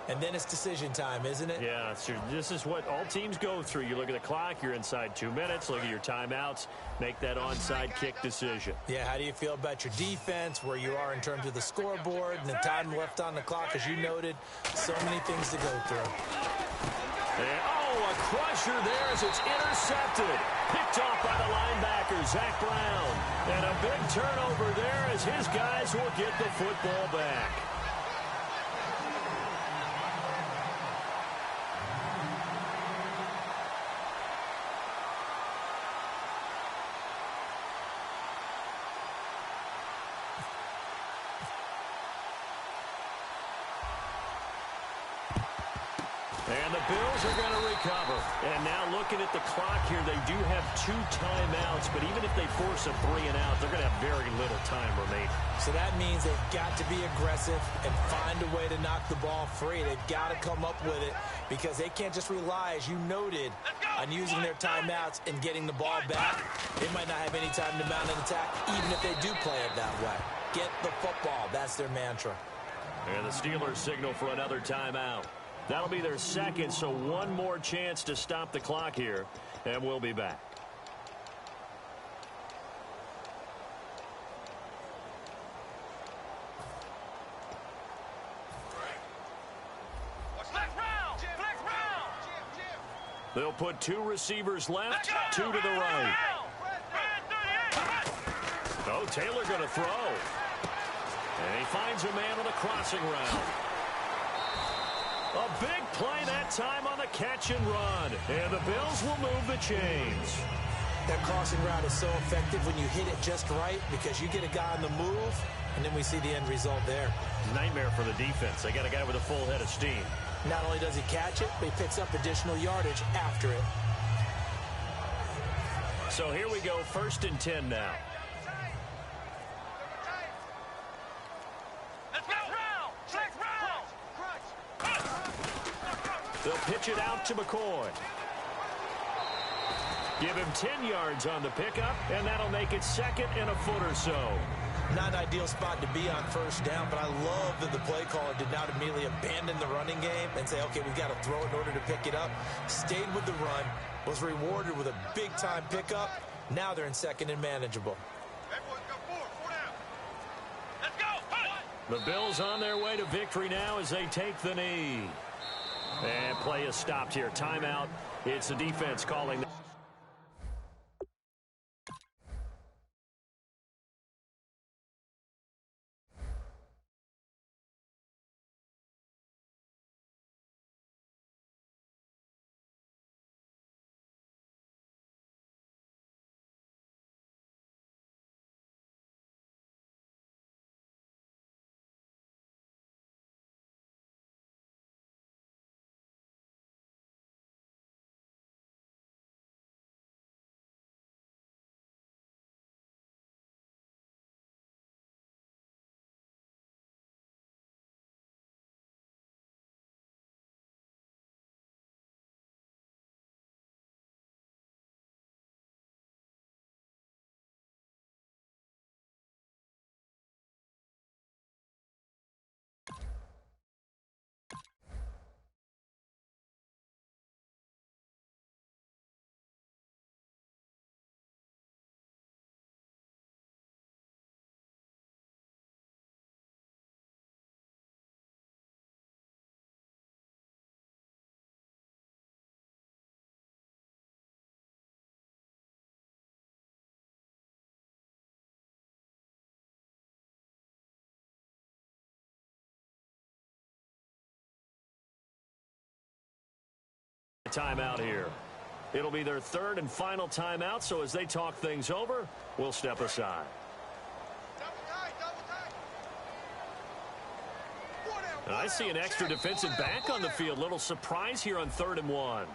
And then it's decision time, isn't it? Yeah, so this is what all teams go through. You look at the clock, you're inside 2 minutes, look at your timeouts, make that onside kick decision. Yeah, how do you feel about your defense, where you are in terms of the scoreboard, and the time left on the clock, as you noted, so many things to go through. And, a crusher there as it's intercepted. Picked off by the linebacker, Zach Brown. And a big turnover there as his guys will get the football back. And the Bills are going to recover. And now looking at the clock here, they do have 2 timeouts, but even if they force a 3 and out, they're going to have very little time remaining. So that means they've got to be aggressive and find a way to knock the ball free. They've got to come up with it because they can't just rely, as you noted, on using their timeouts and getting the ball back. They might not have any time to mount an attack, even if they do play it that way. Get the football. That's their mantra. And the Steelers signal for another timeout. That'll be their second, so one more chance to stop the clock here, and we'll be back. They'll put two receivers left, two to the right. Oh, Taylor going to throw. And he finds a man on the crossing route. A big play that time on the catch and run. And the Bills will move the chains. That crossing route is so effective when you hit it just right because you get a guy on the move, and then we see the end result there. Nightmare for the defense. They got a guy with a full head of steam. Not only does he catch it, but he picks up additional yardage after it. So here we go, 1st and 10 now. They'll pitch it out to McCoy. Give him 10 yards on the pickup, and that'll make it 2nd and a foot or so. Not an ideal spot to be on 1st down, but I love that the play caller did not immediately abandon the running game and say, okay, we've got to throw it in order to pick it up. Stayed with the run, was rewarded with a big-time pickup. Now they're in 2nd and manageable. Let's go. The Bills on their way to victory now as they take the knee. And play is stopped here. Timeout. It's the defense calling. Timeout here. It'll be their 3rd and final timeout, so as they talk things over, we'll step aside. And I see an extra defensive back on the field. Little surprise here on 3rd and 1.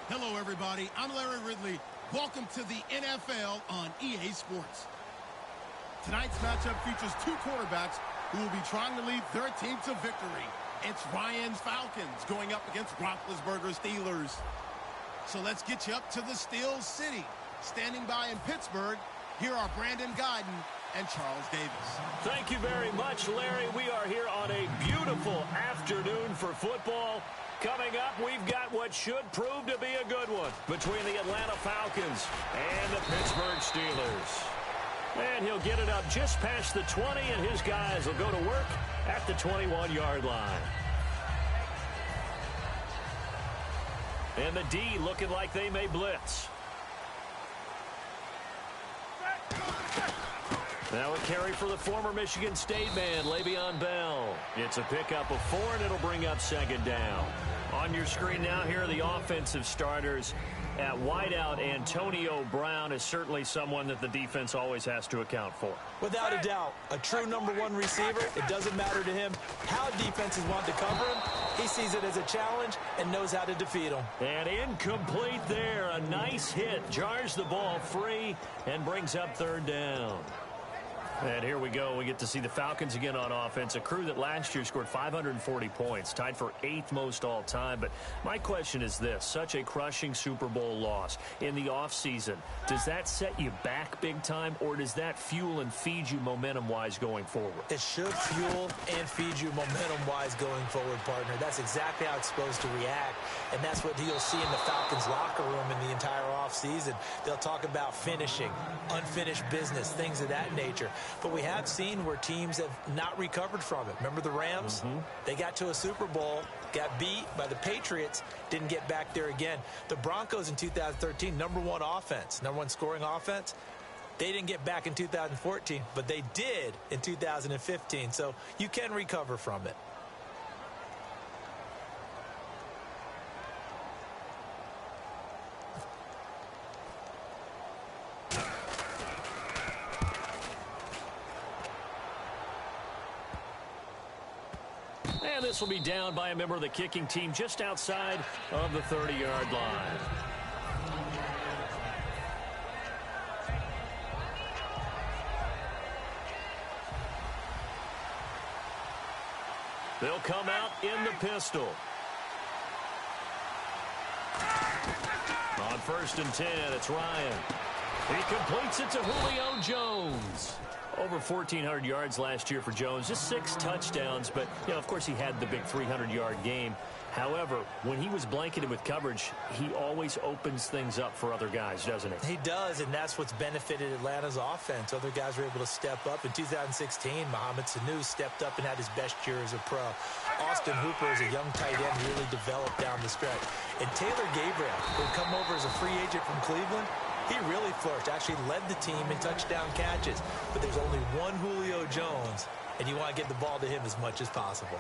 Hello, everybody. I'm Larry Ridley. Welcome to the NFL on EA Sports. Tonight's matchup features two quarterbacks who will be trying to lead their team to victory. It's Ryan's Falcons going up against Roethlisberger's Steelers. So let's get you up to the Steel City. Standing by in Pittsburgh, here are Brandon Guyton and Charles Davis. Thank you very much, Larry. We are here on a beautiful afternoon for football. Coming up, we've got what should prove to be a good one between the Atlanta Falcons and the Pittsburgh Steelers. And he'll get it up just past the 20, and his guys will go to work at the 21-yard line. And the D looking like they may blitz. Now a carry for the former Michigan State man, Le'Veon Bell. It's a pickup of 4, and it'll bring up second down. On your screen now, here are the offensive starters. At wideout, Antonio Brown is certainly someone that the defense always has to account for. Without a doubt, a true #1 receiver. It doesn't matter to him how defenses want to cover him. He sees it as a challenge and knows how to defeat them. And incomplete there. A nice hit. Jars the ball free and brings up third down. And here we go. We get to see the Falcons again on offense, a crew that last year scored 540 points, tied for 8th most all time. But my question is this, such a crushing Super Bowl loss in the offseason, does that set you back big time, or does that fuel and feed you momentum-wise going forward? It should fuel and feed you momentum-wise going forward, partner. That's exactly how it's supposed to react, and that's what you'll see in the Falcons locker room in the entire offseason. They'll talk about finishing, unfinished business, things of that nature. But we have seen where teams have not recovered from it. Remember the Rams? They got to a Super Bowl, got beat by the Patriots, didn't get back there again. The Broncos in 2013, #1 offense, #1 scoring offense. They didn't get back in 2014, but they did in 2015. So you can recover from it. And this will be down by a member of the kicking team just outside of the 30-yard line. They'll come out in the pistol. On 1st and 10, it's Ryan. He completes it to Julio Jones. Over 1,400 yards last year for Jones, just 6 touchdowns, but, you know, of course he had the big 300-yard game. However, when he was blanketed with coverage, he always opens things up for other guys, doesn't he? He does, and that's what's benefited Atlanta's offense. Other guys were able to step up. In 2016, Mohamed Sanu stepped up and had his best year as a pro. Austin Hooper, as a young tight end, really developed down the stretch. And Taylor Gabriel, who had come over as a free agent from Cleveland, he really flourished, actually led the team in touchdown catches. But there's only one Julio Jones, and you want to get the ball to him as much as possible.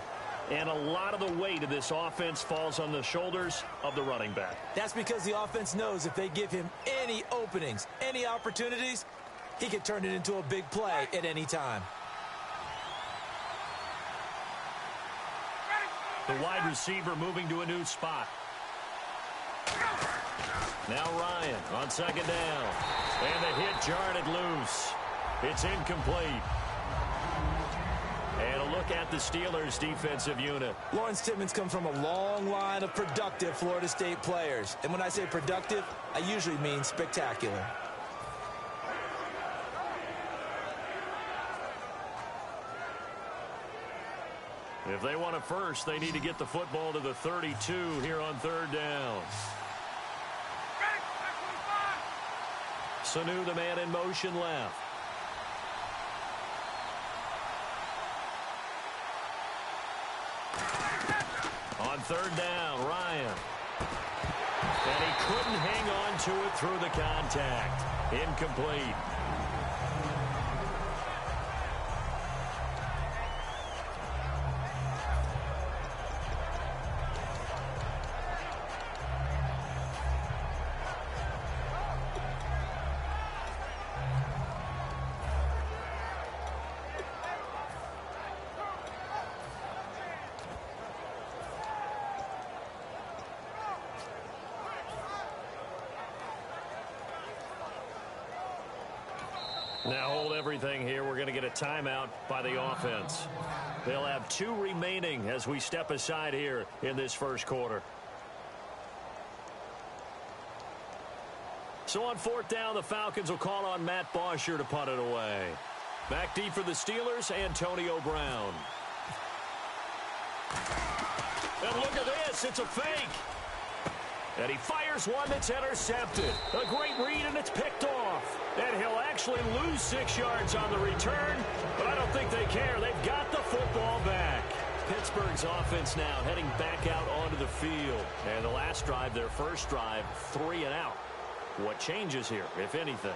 And a lot of the weight of this offense falls on the shoulders of the running back. That's because the offense knows if they give him any openings, any opportunities, he can turn it into a big play at any time. The wide receiver moving to a new spot. Now Ryan on 2nd down. And the hit jarred it loose. It's incomplete. And a look at the Steelers' defensive unit. Lawrence Timmons comes from a long line of productive Florida State players. And when I say productive, I usually mean spectacular. If they want a first, they need to get the football to the 32 here on 3rd down. Sanu, the man in motion left. On 3rd down, Ryan. And he couldn't hang on to it through the contact. Incomplete. Now hold everything here. We're going to get a timeout by the offense. They'll have 2 remaining as we step aside here in this first quarter. So on 4th down, the Falcons will call on Matt Bosher to punt it away. Back deep for the Steelers, Antonio Brown. And look at this, it's a fake. And he fires one that's intercepted. A great read, and it's picked off. And he'll actually lose 6 yards on the return, but I don't think they care. They've got the football back. Pittsburgh's offense now heading back out onto the field. And the last drive, their first drive, 3 and out. What changes here, if anything?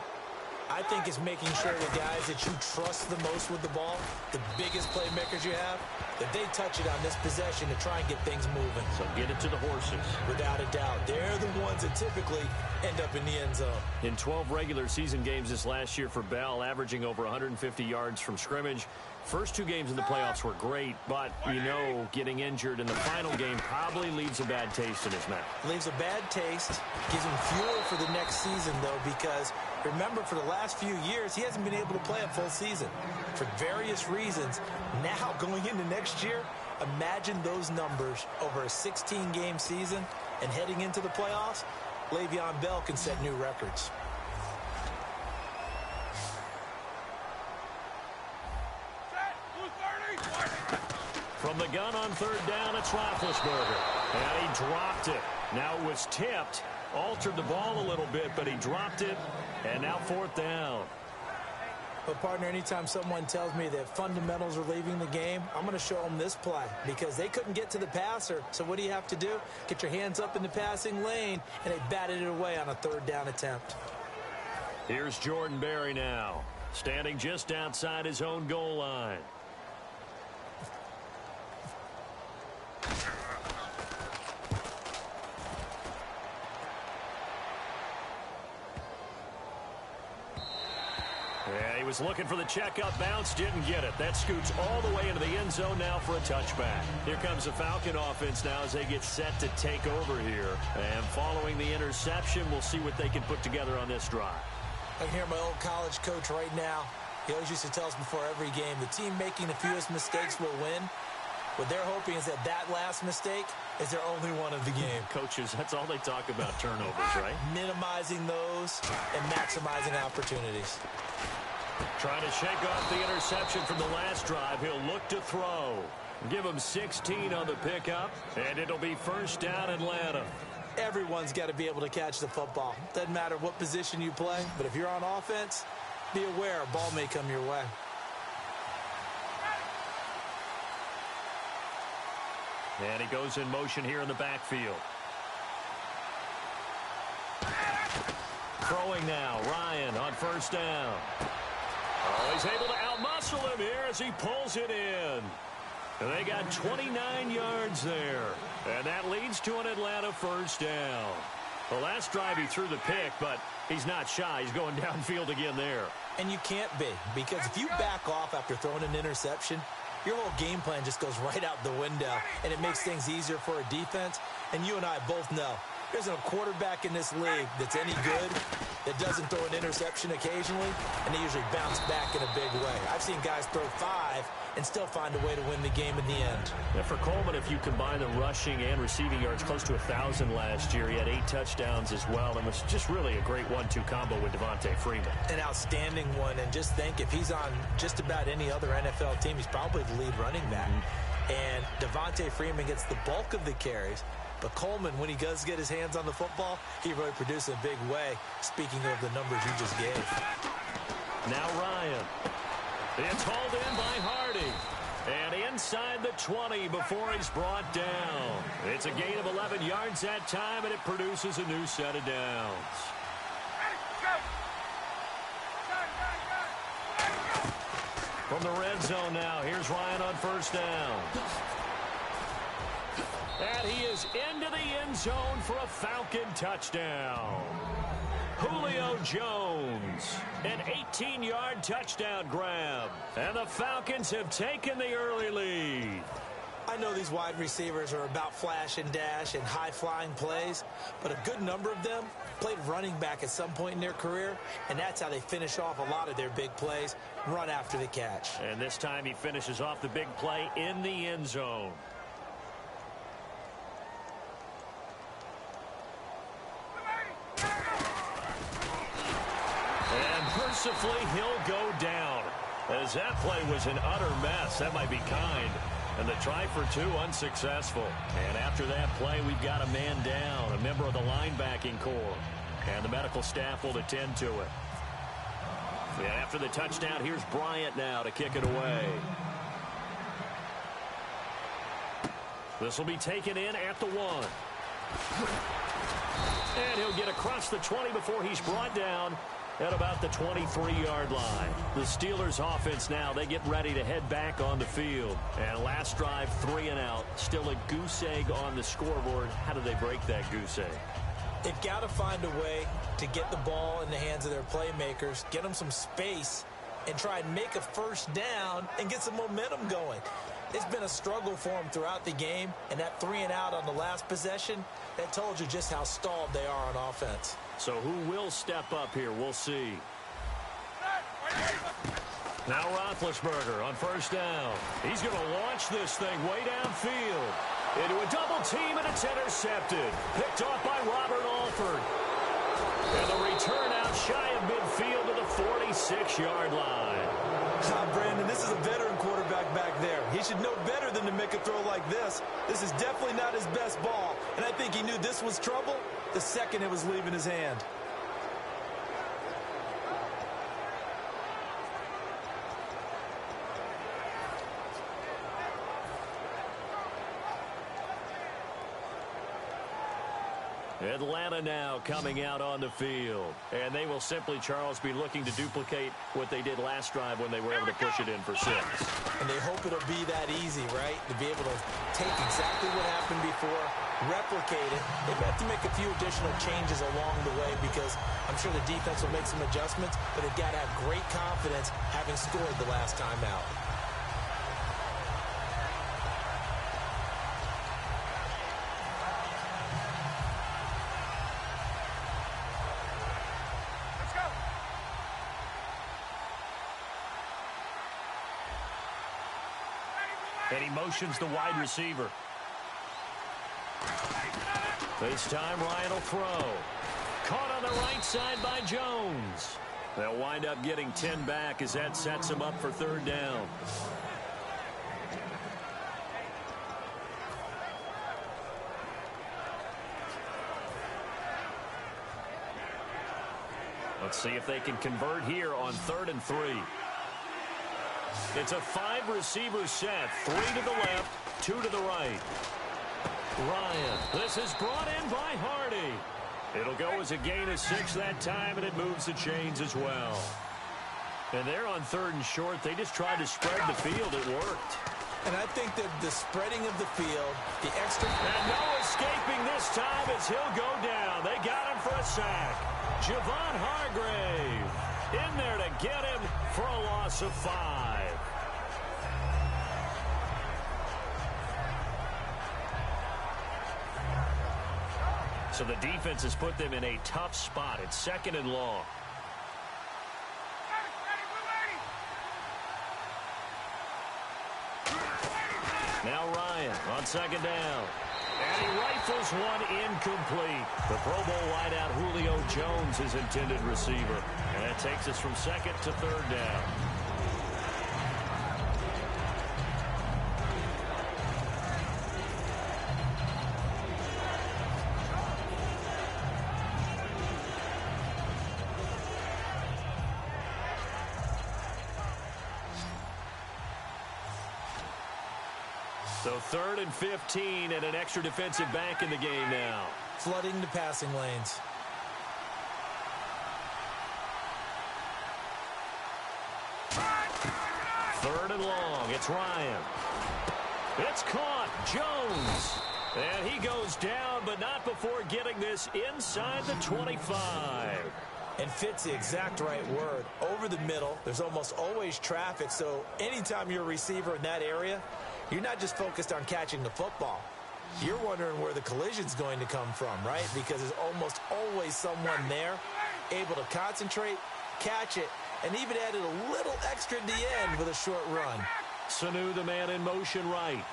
I think it's making sure the guys that you trust the most with the ball, the biggest playmakers you have, that they touch it on this possession to try and get things moving. So get it to the horses. Without a doubt. They're the ones that typically end up in the end zone. In 12 regular season games this last year for Bell, averaging over 150 yards from scrimmage. First 2 games in the playoffs were great, but you know getting injured in the final game probably leaves a bad taste in his mouth. Leaves a bad taste, gives him fuel for the next season, though, because remember, for the last few years, he hasn't been able to play a full season for various reasons. Now, going into next year, imagine those numbers over a 16-game season and heading into the playoffs. Le'Veon Bell can set new records. From the gun on 3rd down, it's Roethlisberger. And he dropped it. Now it was tipped. Altered the ball a little bit, but he dropped it. And now 4th down. But, partner, anytime someone tells me that fundamentals are leaving the game, I'm going to show them this play because they couldn't get to the passer. So what do you have to do? Get your hands up in the passing lane, and they batted it away on a 3rd down attempt. Here's Jordan Berry now, standing just outside his own goal line. Yeah, he was looking for the checkup bounce, didn't get it. That scoots all the way into the end zone now for a touchback. Here comes the Falcon offense now as they get set to take over here. And following the interception, we'll see what they can put together on this drive. I can hear my old college coach right now. He always used to tell us before every game, the team making the fewest mistakes will win. What they're hoping is that last mistake is their only one of the game. Coaches, that's all they talk about, turnovers, right? Minimizing those and maximizing opportunities. Trying to shake off the interception from the last drive. He'll look to throw. Give him 16 on the pickup, and it'll be 1st down Atlanta. Everyone's got to be able to catch the football. Doesn't matter what position you play, but if you're on offense, be aware a ball may come your way. And he goes in motion here in the backfield. Throwing now, Ryan on 1st down. Oh, he's able to outmuscle him here as he pulls it in. And they got 29 yards there. And that leads to an Atlanta 1st down. The last drive he threw the pick, but he's not shy. He's going downfield again there. And you can't be, because if you back off after throwing an interception, your whole game plan just goes right out the window, and it makes things easier for a defense. And you and I both know there isn't a quarterback in this league that's any good that doesn't throw an interception occasionally, and they usually bounce back in a big way. I've seen guys throw 5 and still find a way to win the game in the end. And for Coleman, if you combine the rushing and receiving yards, close to 1,000 last year. He had 8 touchdowns as well, and was just really a great 1-2 combo with Devontae Freeman. An outstanding one, and just think, if he's on just about any other NFL team, he's probably the lead running back. And Devontae Freeman gets the bulk of the carries, but Coleman, when he does get his hands on the football, he really produces a big way, speaking of the numbers you just gave. Now Ryan. It's hauled in by Hardy. And inside the 20 before he's brought down. It's a gain of 11 yards that time, and it produces a new set of downs. From the red zone now, here's Ryan on 1st down. And he is into the end zone for a Falcon touchdown. Julio Jones, an 18-yard touchdown grab. And the Falcons have taken the early lead. I know these wide receivers are about flash and dash and high-flying plays, but a good number of them played running back at some point in their career, and that's how they finish off a lot of their big plays, run after the catch. And this time he finishes off the big play in the end zone. And mercifully, he'll go down. As that play was an utter mess. That might be kind. And the try for two unsuccessful. And after that play, we've got a man down, a member of the linebacking core. And the medical staff will attend to it. And after the touchdown, here's Bryant now to kick it away. This will be taken in at the 1. And he'll get across the 20 before he's brought down at about the 23-yard line. The Steelers offense now, they get ready to head back on the field. And last drive, 3 and out. Still a goose egg on the scoreboard. How do they break that goose egg? They've got to find a way to get the ball in the hands of their playmakers, get them some space, and try and make a first down and get some momentum going. It's been a struggle for them throughout the game, and that 3 and out on the last possession, that told you just how stalled they are on offense. So who will step up here? We'll see. Now Roethlisberger on first down. He's going to launch this thing way downfield. Into a double team, and it's intercepted. Picked off by Robert Alford. And the return out shy of midfield to the 46-yard line. Brandon, this is a veteran quarterback back there. He should know better than to make a throw like this. This is definitely not his best ball. And I think he knew this was trouble the second it was leaving his hand. Atlanta now coming out on the field. And they will simply, Charles, be looking to duplicate what they did last drive when they were able to push it in for 6. And they hope it'll be that easy, right? To be able to take exactly what happened before, replicate it. They have to make a few additional changes along the way because I'm sure the defense will make some adjustments, but they've got to have great confidence having scored the last time out. And he motions the wide receiver. This time Ryan will throw. Caught on the right side by Jones. They'll wind up getting 10 back as that sets him up for 3rd down. Let's see if they can convert here on 3rd and 3. It's a 5-receiver set. 3 to the left, 2 to the right. Ryan. This is brought in by Hardy. It'll go as a gain of 6 that time, and it moves the chains as well. And they're on 3rd and short. They just tried to spread the field. It worked. And I think that the spreading of the field, the extra... And no escaping this time as he'll go down. They got him for a sack. Javon Hargrave in there to get him for a loss of 5. So the defense has put them in a tough spot. It's 2nd and long. Now Ryan on 2nd down. And he rifles one incomplete. The Pro Bowl wideout Julio Jones, his intended receiver. And that takes us from 2nd to 3rd down. So 3rd and 15 and an extra defensive back in the game now. Flooding the passing lanes. Third and long. It's Ryan. It's caught. Jones. And he goes down, but not before getting this inside the 25. And fits the exact right word. Over the middle, there's almost always traffic, so anytime you're a receiver in that area, you're not just focused on catching the football. You're wondering where the collision's going to come from, right? Because there's almost always someone there able to concentrate, catch it, and even added a little extra at the end with a short run. Sanu, the man in motion right.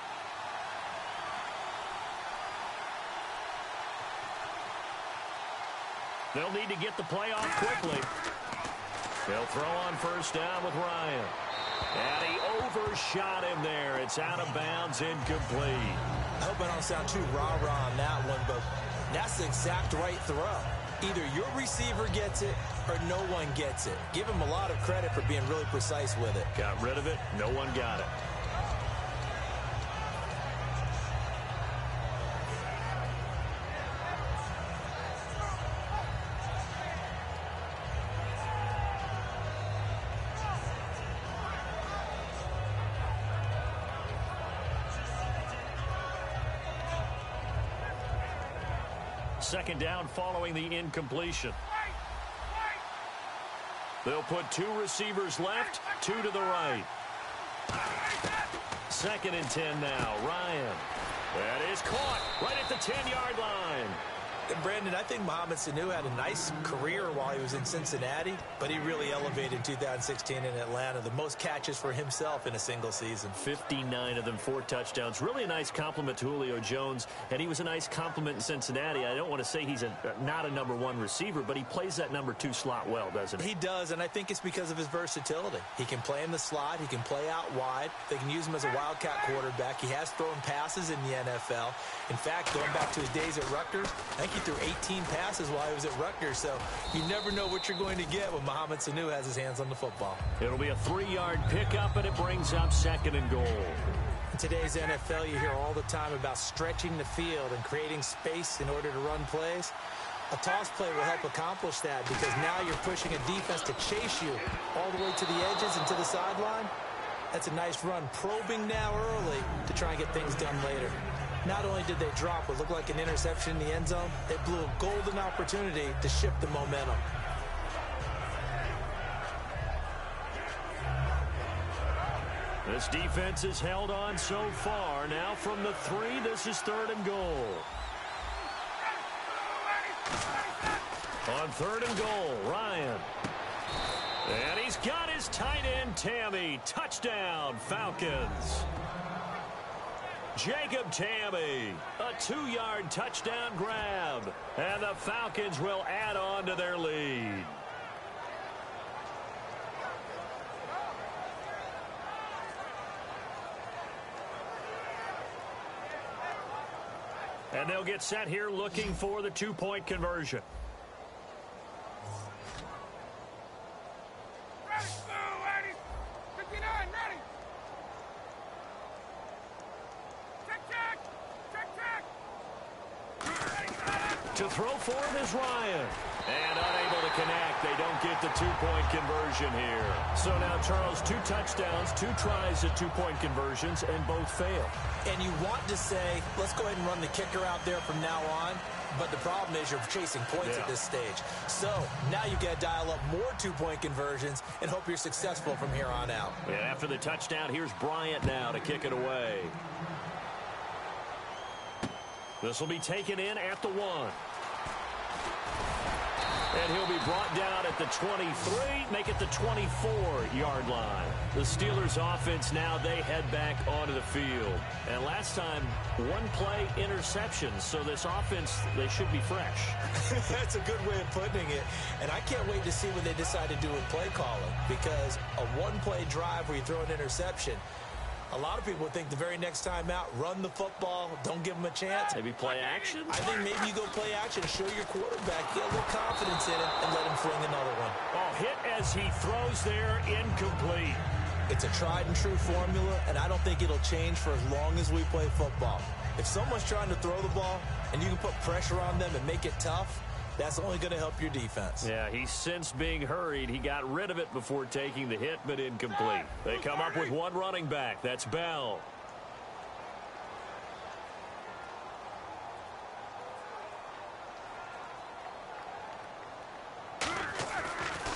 They'll need to get the play off quickly. They'll throw on first down with Ryan. And he overshot him there. It's out of bounds, incomplete. I hope I don't sound too rah-rah on that one, but that's the exact right throw. Either your receiver gets it or no one gets it. Give him a lot of credit for being really precise with it. Got rid of it. No one got it. Second down following the incompletion. They'll put 2 receivers left, 2 to the right. Second and 10 now. Ryan. That is caught right at the 10-yard line. And Brandon, I think Mohamed Sanu had a nice career while he was in Cincinnati, but he really elevated in 2016 in Atlanta. The most catches for himself in a single season. 59 of them, 4 touchdowns. Really a nice compliment to Julio Jones, and he was a nice compliment in Cincinnati. I don't want to say he's not a number 1 receiver, but he plays that number 2 slot well, doesn't he? He does, and I think it's because of his versatility. He can play in the slot. He can play out wide. They can use him as a wildcat quarterback. He has thrown passes in the NFL. In fact, going back to his days at Rutgers, I think he threw 18 passes while he was at Rutgers, so you never know what you're going to get when Mohamed Sanu has his hands on the football. It'll be a 3-yard pickup, and it brings up second and goal. In today's NFL, you hear all the time about stretching the field and creating space in order to run plays. A toss play will help accomplish that because now you're pushing a defense to chase you all the way to the edges and to the sideline. That's a nice run, probing now early to try and get things done later. Not only did they drop what looked like an interception in the end zone, they blew a golden opportunity to shift the momentum. This defense has held on so far. Now from the 3, this is 3rd and goal. On 3rd and goal, Ryan. And he's got his tight end, Tammy. Touchdown, Falcons. Jacob Tammy, a 2-yard touchdown grab. And the Falcons will add on to their lead. And they'll get set here looking for the 2-point conversion. To throw for him is Ryan. And unable to connect. They don't get the 2-point conversion here. So now, Charles, 2 touchdowns, 2 tries at 2-point conversions, and both fail. And you want to say, let's go ahead and run the kicker out there from now on. But the problem is you're chasing points at this stage. So now you've got to dial up more 2-point conversions and hope you're successful from here on out. And after the touchdown, here's Bryant now to kick it away. This will be taken in at the 1. And he'll be brought down at the 23, make it the 24-yard line. The Steelers offense now, they head back onto the field. And last time, 1-play interception. So this offense, they should be fresh. That's a good way of putting it. And I can't wait to see what they decide to do with play calling. Because a 1-play drive where you throw an interception, a lot of people would think the very next time out, run the football, don't give them a chance. Maybe play action? I think maybe you go play action, show your quarterback, get a little confidence in him, and let him fling another one. Oh, hit as he throws there, incomplete. It's a tried and true formula, and I don't think it'll change for as long as we play football. If someone's trying to throw the ball, and you can put pressure on them and make it tough, that's only going to help your defense. Yeah, he sensed being hurried. He got rid of it before taking the hit, but incomplete. They come up with 1 running back. That's Bell.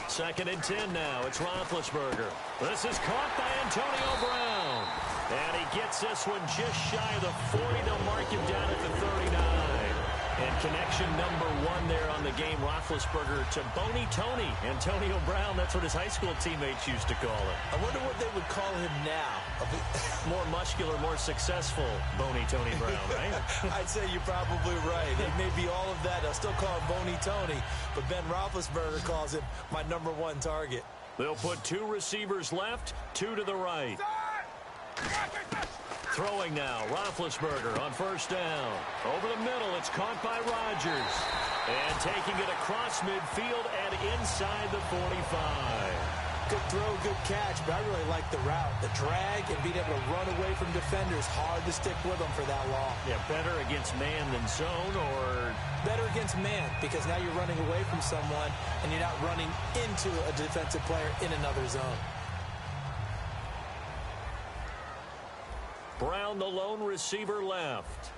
Second and 10 now. It's Roethlisberger. This is caught by Antonio Brown. And he gets this one just shy of the 40. They'll mark him down at the 39. And connection number 1 there on the game, Roethlisberger to Boney Tony. Antonio Brown, that's what his high school teammates used to call him. I wonder what they would call him now. More muscular, more successful Boney Tony Brown, right? I'd say you're probably right. It may be all of that. They'll still call him Boney Tony, but Ben Roethlisberger calls him my number 1 target. They'll put 2 receivers left, 2 to the right. Throwing now, Roethlisberger on first down. Over the middle, it's caught by Rodgers. And taking it across midfield and inside the 45. Good throw, good catch, but I really like the route. The drag and being able to run away from defenders. Hard to stick with them for that long. Yeah, better against man than zone, or? Better against man, because now you're running away from someone and you're not running into a defensive player in another zone. Brown, the lone receiver, left.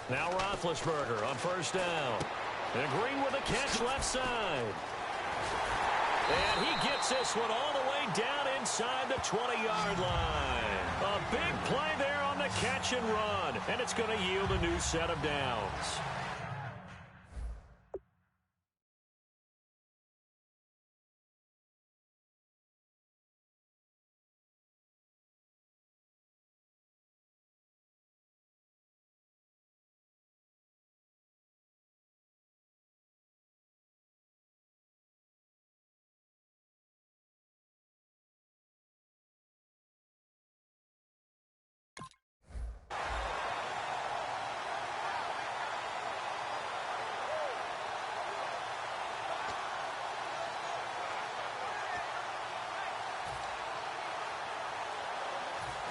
Now Roethlisberger on first down. And Green with a catch left side. And he gets this one all the way down inside the 20-yard line. A big play there on the catch and run. And it's going to yield a new set of downs.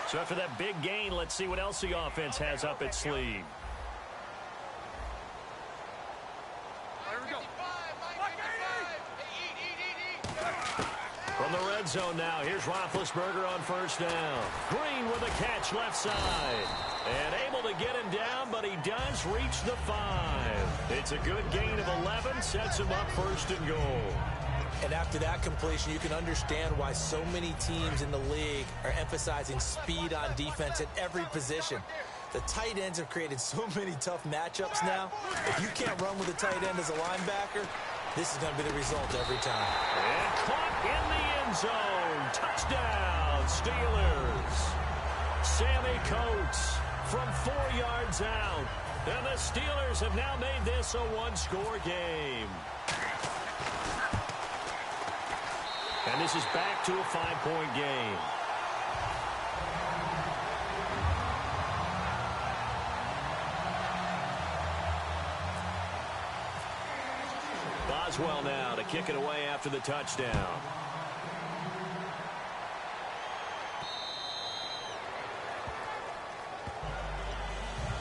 So after that big gain, let's see what else the offense has up its sleeve. From the red zone now, here's Roethlisberger on first down. Green with a catch left side. And able to get him down, but he does reach the 5. It's a good gain of 11, sets him up first and goal. And after that completion, you can understand why so many teams in the league are emphasizing speed on defense at every position. The tight ends have created so many tough matchups now. If you can't run with a tight end as a linebacker, this is going to be the result every time. And caught in the end zone. Touchdown, Steelers. Sammy Coates from 4 yards out. And the Steelers have now made this a one-score game. And this is back to a 5-point game. Boswell now to kick it away after the touchdown.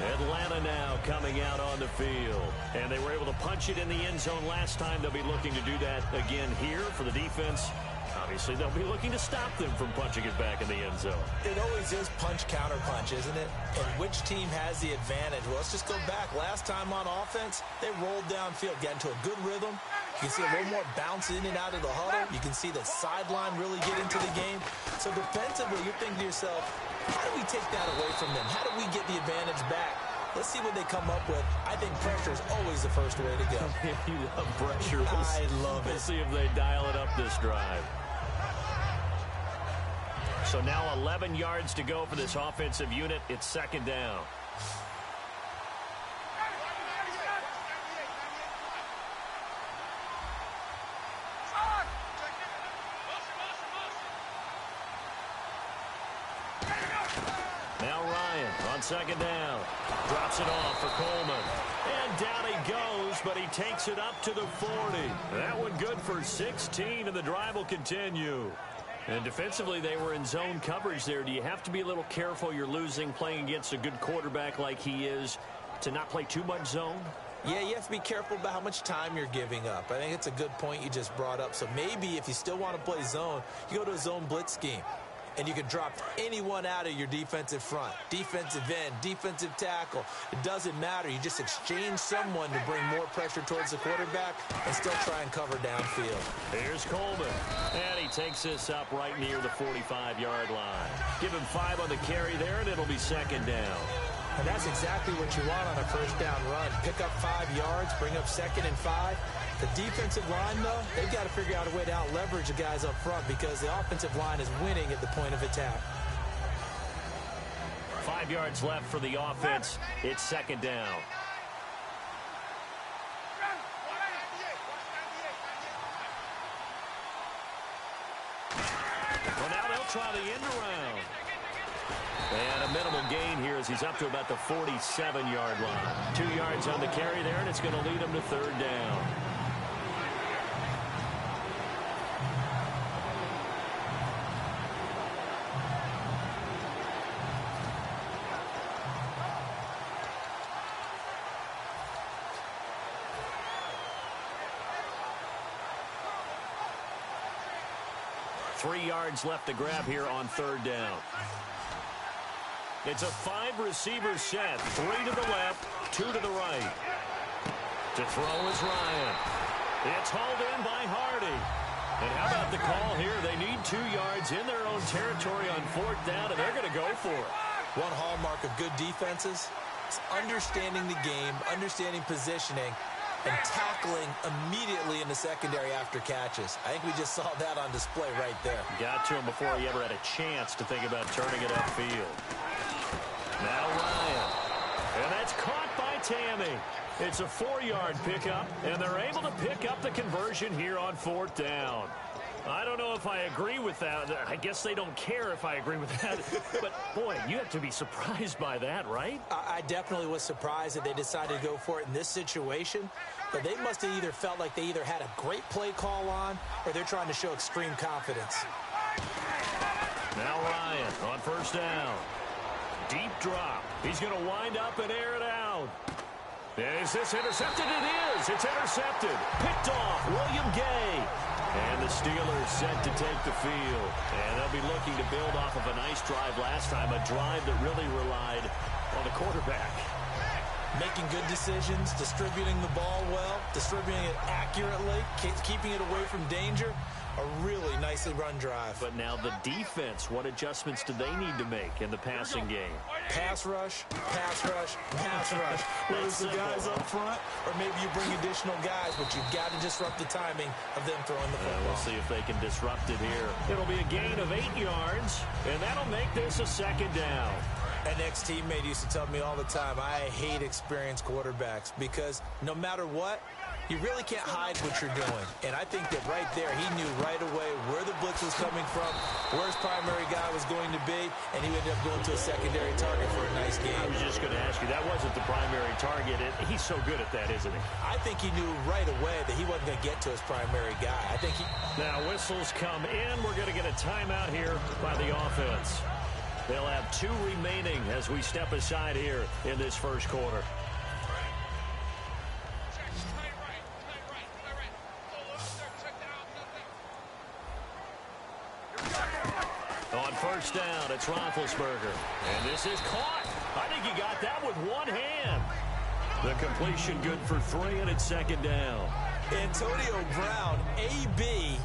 Atlanta now coming out on the field. And they were able to punch it in the end zone last time. They'll be looking to do that again here for the defense. Obviously, they'll be looking to stop them from punching it back in the end zone. It always is punch-counter-punch, isn't it? And which team has the advantage? Well, let's just go back. Last time on offense, they rolled downfield, got into a good rhythm. You can see a little more bounce in and out of the huddle. You can see the sideline really get into the game. So defensively, you're thinking to yourself, how do we take that away from them? How do we get the advantage back? Let's see what they come up with. I think pressure is always the first way to go. You love pressure. I love it. We'll see if they dial it up this drive. So now 11 yards to go for this offensive unit. It's second down. Now Ryan on second down. Drops it off for Coleman. And down he goes, but he takes it up to the 40. That one good for 16, and the drive will continue. And defensively, they were in zone coverage there. Do you have to be a little careful? You're losing playing against a good quarterback like he is to not play too much zone? Yeah, you have to be careful about how much time you're giving up. I think it's a good point you just brought up. So maybe if you still want to play zone, you go to a zone blitz scheme. and you can drop anyone out of your defensive front. Defensive end, defensive tackle. It doesn't matter. You just exchange someone to bring more pressure towards the quarterback and still try and cover downfield. Here's Coleman, and he takes this up right near the 45-yard line. Give him 5 on the carry there, and it'll be second down. And that's exactly what you want on a first down run. Pick up 5 yards, bring up 2nd and 5. The defensive line, though, they've got to figure out a way to out-leverage the guys up front because the offensive line is winning at the point of attack. 5 yards left for the offense. It's second down. Well, now they'll try the end around. And a minimal gain here as he's up to about the 47-yard line. 2 yards on the carry there, and it's going to lead him to third down. Three yards left to grab here on third down. It's a 5-receiver set. 3 to the left, 2 to the right. To throw is Ryan. It's hauled in by Hardy. And how about the call here? They need 2 yards in their own territory on fourth down, and they're going to go for it. One hallmark of good defenses is understanding the game, understanding positioning, and tackling immediately in the secondary after catches. I think we just saw that on display right there. Got to him before he ever had a chance to think about turning it upfield. Now Ryan. And that's caught by Tammy. It's a 4-yard pickup, and they're able to pick up the conversion here on fourth down. I don't know if I agree with that. I guess they don't care if I agree with that. But, boy, you have to be surprised by that, right? I definitely was surprised that they decided to go for it in this situation. But they must have either felt like they either had a great play call on or they're trying to show extreme confidence. Now Ryan on first down. Deep drop. He's going to wind up and air it out. Is this intercepted? It is. It's intercepted. Picked off. William Gay. And the Steelers set to take the field. And they'll be looking to build off of a nice drive last time, a drive that really relied on the quarterback. Making good decisions, distributing the ball well, distributing it accurately, keeping it away from danger. A really nicely run drive. But now the defense, what adjustments do they need to make in the passing game? Pass rush, pass rush, pass rush. Whether it's the guys up front or maybe you bring additional guys, but you've got to disrupt the timing of them throwing the football. We'll see if they can disrupt it here. It'll be a gain of 8 yards, and that'll make this a second down. An ex-teammate used to tell me all the time, I hate experienced quarterbacks because no matter what, you really can't hide what you're doing. And I think that right there, he knew right away where the blitz was coming from, where his primary guy was going to be, and he ended up going to a secondary target for a nice game. I was just going to ask you, that wasn't the primary target. He's so good at that, isn't he? I think he knew right away that he wasn't going to get to his primary guy. I think he... Now whistles come in. We're going to get a timeout here by the offense. They'll have 2 remaining as we step aside here in this first quarter. On first down, it's Roethlisberger. And this is caught. I think he got that with one hand. The completion good for 3, and it's second down. Antonio Brown, AB,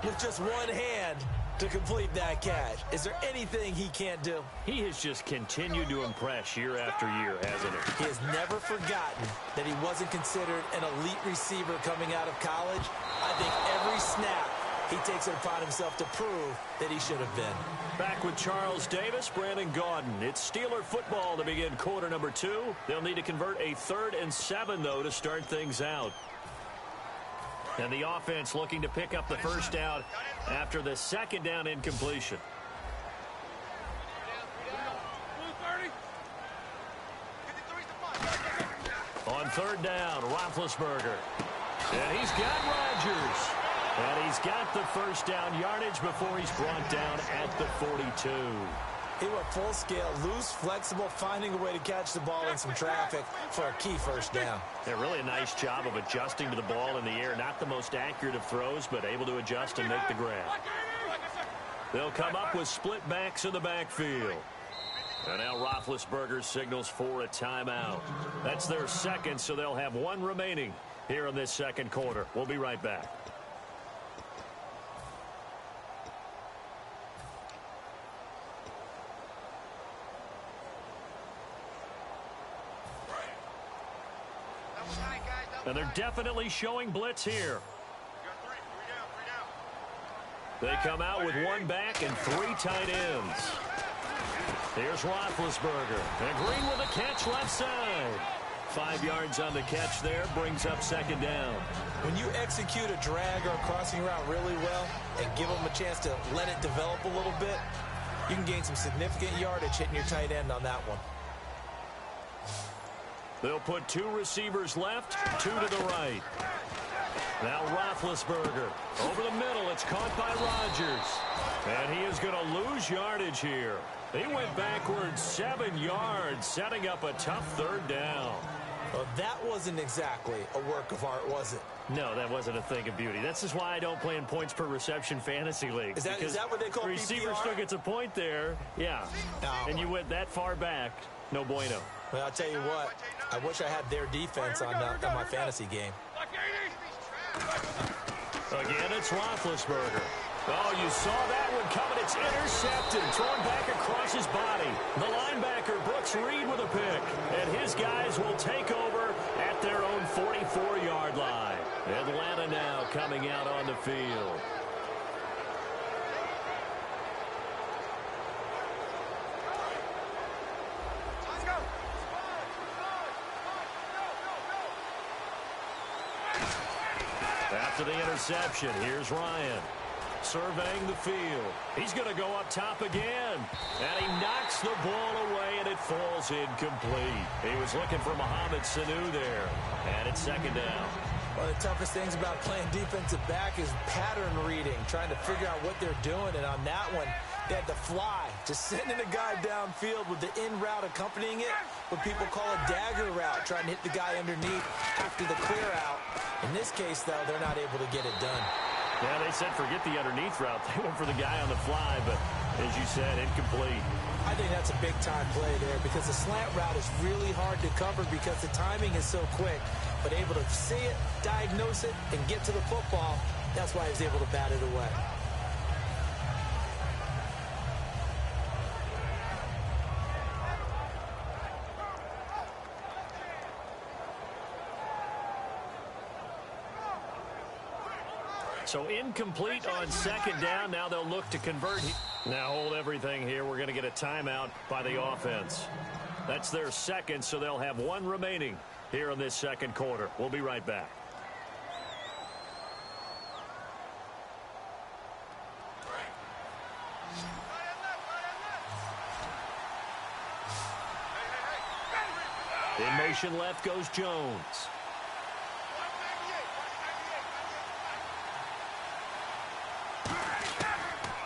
with just one hand to complete that catch. Is there anything he can't do? He has just continued to impress year after year, hasn't he? He has never forgotten that he wasn't considered an elite receiver coming out of college. I think every snap he takes it upon himself to prove that he should have been. Back with Charles Davis, Brandon Gaudin. It's Steeler football to begin quarter number 2. They'll need to convert a 3rd and 7, though, to start things out. And the offense looking to pick up the first down after the second down incompletion. On third down, Roethlisberger. And he's got Rodgers. And he's got the first down yardage before he's brought down at the 42. He went full scale, loose, flexible, finding a way to catch the ball in some traffic for a key first down. Yeah, really a nice job of adjusting to the ball in the air. Not the most accurate of throws, but able to adjust and make the grab. They'll come up with split backs in the backfield. And now Roethlisberger signals for a timeout. That's their second, so they'll have one remaining here in this second quarter. We'll be right back. And they're definitely showing blitz here. They come out with one back and three tight ends. Here's Roethlisberger. And Green with a catch left side. 5 yards on the catch there, brings up second down. When you execute a drag or a crossing route really well and give them a chance to let it develop a little bit, you can gain some significant yardage hitting your tight end on that one. They'll put two receivers left, two to the right. Now Roethlisberger over the middle. It's caught by Rodgers. And he is going to lose yardage here. He went backwards 7 yards, setting up a tough third down. Well, that wasn't exactly a work of art, was it? No, that wasn't a thing of beauty. That's just why I don't play in points per reception fantasy leagues. Is that what they call the receiver PPR? still gets a point there. Yeah. No. And you went that far back. No bueno. Well, I'll tell you what. I wish I had their defense on my fantasy game. Again, it's Roethlisberger. Oh, you saw that one coming. It's intercepted. Thrown back across his body. The linebacker, Brooks Reed, with a pick. And his guys will take over at their own 44-yard line. Atlanta now coming out on the field. After the interception, here's Ryan. Surveying the field. He's going to go up top again. And he knocks the ball away, and it falls incomplete. He was looking for Mohamed Sanu there. And it's second down. One of the toughest things about playing defensive back is pattern reading, trying to figure out what they're doing. And on that one, they had to fly, just sending a guy downfield with the in route accompanying it, what people call a dagger route, trying to hit the guy underneath after the clear out. In this case, though, they're not able to get it done. Yeah, they said forget the underneath route. They went for the guy on the fly, but as you said, incomplete. I think that's a big-time play there because the slant route is really hard to cover because the timing is so quick. But able to see it, diagnose it, and get to the football, that's why he was able to bat it away. So incomplete on second down. Now they'll look to convert. Now hold everything here. We're going to get a timeout by the offense. That's their second, so they'll have one remaining here in this second quarter. We'll be right back. In motion left goes Jones.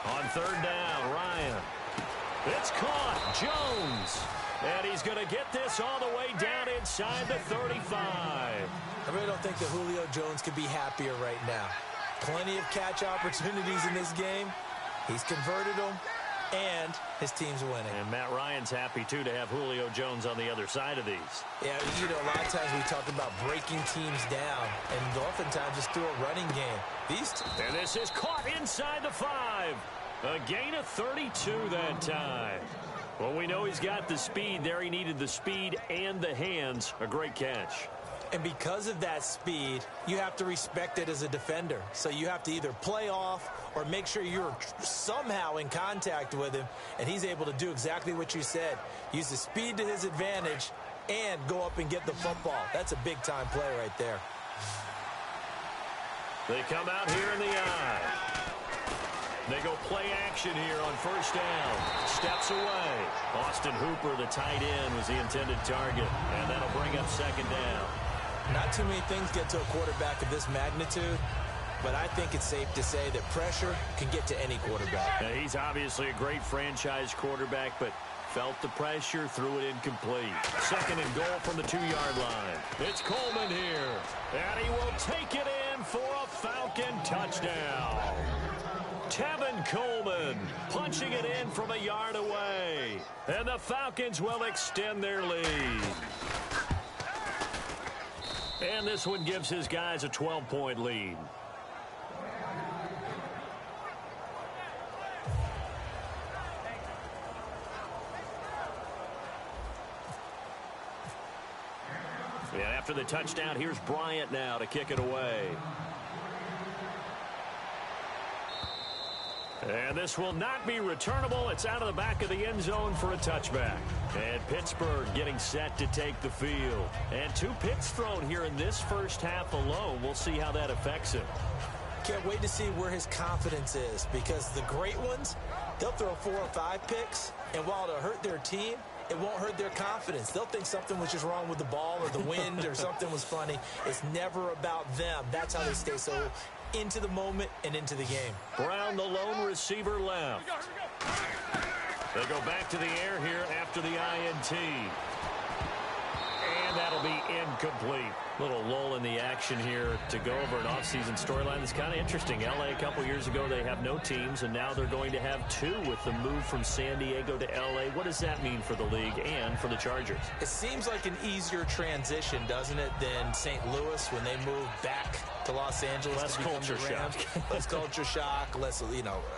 On third down, Ryan. It's caught. Jones. And he's going to get this all the way down inside the 35. I really don't think that Julio Jones could be happier right now. Plenty of catch opportunities in this game. He's converted them, and his team's winning. And Matt Ryan's happy, too, to have Julio Jones on the other side of these. Yeah, you know, a lot of times we talk about breaking teams down, and oftentimes it's through a running game. And this is caught inside the 5. A gain of 32 that time. Well, we know he's got the speed there. He needed the speed and the hands. A great catch. And because of that speed, you have to respect it as a defender. So you have to either play off or make sure you're somehow in contact with him. And he's able to do exactly what you said. Use the speed to his advantage and go up and get the football. That's a big-time play right there. They come out here in the eye. They go play action here on first down. Steps away. Austin Hooper, the tight end, was the intended target. And that'll bring up second down. Not too many things get to a quarterback of this magnitude, but I think it's safe to say that pressure can get to any quarterback. Now, he's obviously a great franchise quarterback, but felt the pressure, threw it incomplete. Second and goal from the 2-yard line. It's Coleman here, and he will take it in for a Falcon touchdown. Tevin Coleman punching it in from a yard away. And the Falcons will extend their lead. And this one gives his guys a 12-point lead. And after the touchdown, here's Bryant now to kick it away. And this will not be returnable. It's out of the back of the end zone for a touchback. And Pittsburgh getting set to take the field. And 2 picks thrown here in this first half alone. We'll see how that affects him. Can't wait to see where his confidence is, because the great ones, they'll throw 4 or 5 picks, and while it'll hurt their team, it won't hurt their confidence. They'll think something was just wrong with the ball or the wind or something was funny. It's never about them. That's how they stay so into the moment and into the game. Brown, the lone receiver, left. They go back to the air here after the INT. And that'll be incomplete. Little lull in the action here to go over an offseason storyline that's kind of interesting. L.A. a couple years ago, they have no teams, and now they're going to have 2 with the move from San Diego to L.A. What does that mean for the league and for the Chargers? It seems like an easier transition, doesn't it, than St. Louis when they moved back to Los Angeles. Less culture shock. Less culture shock, less,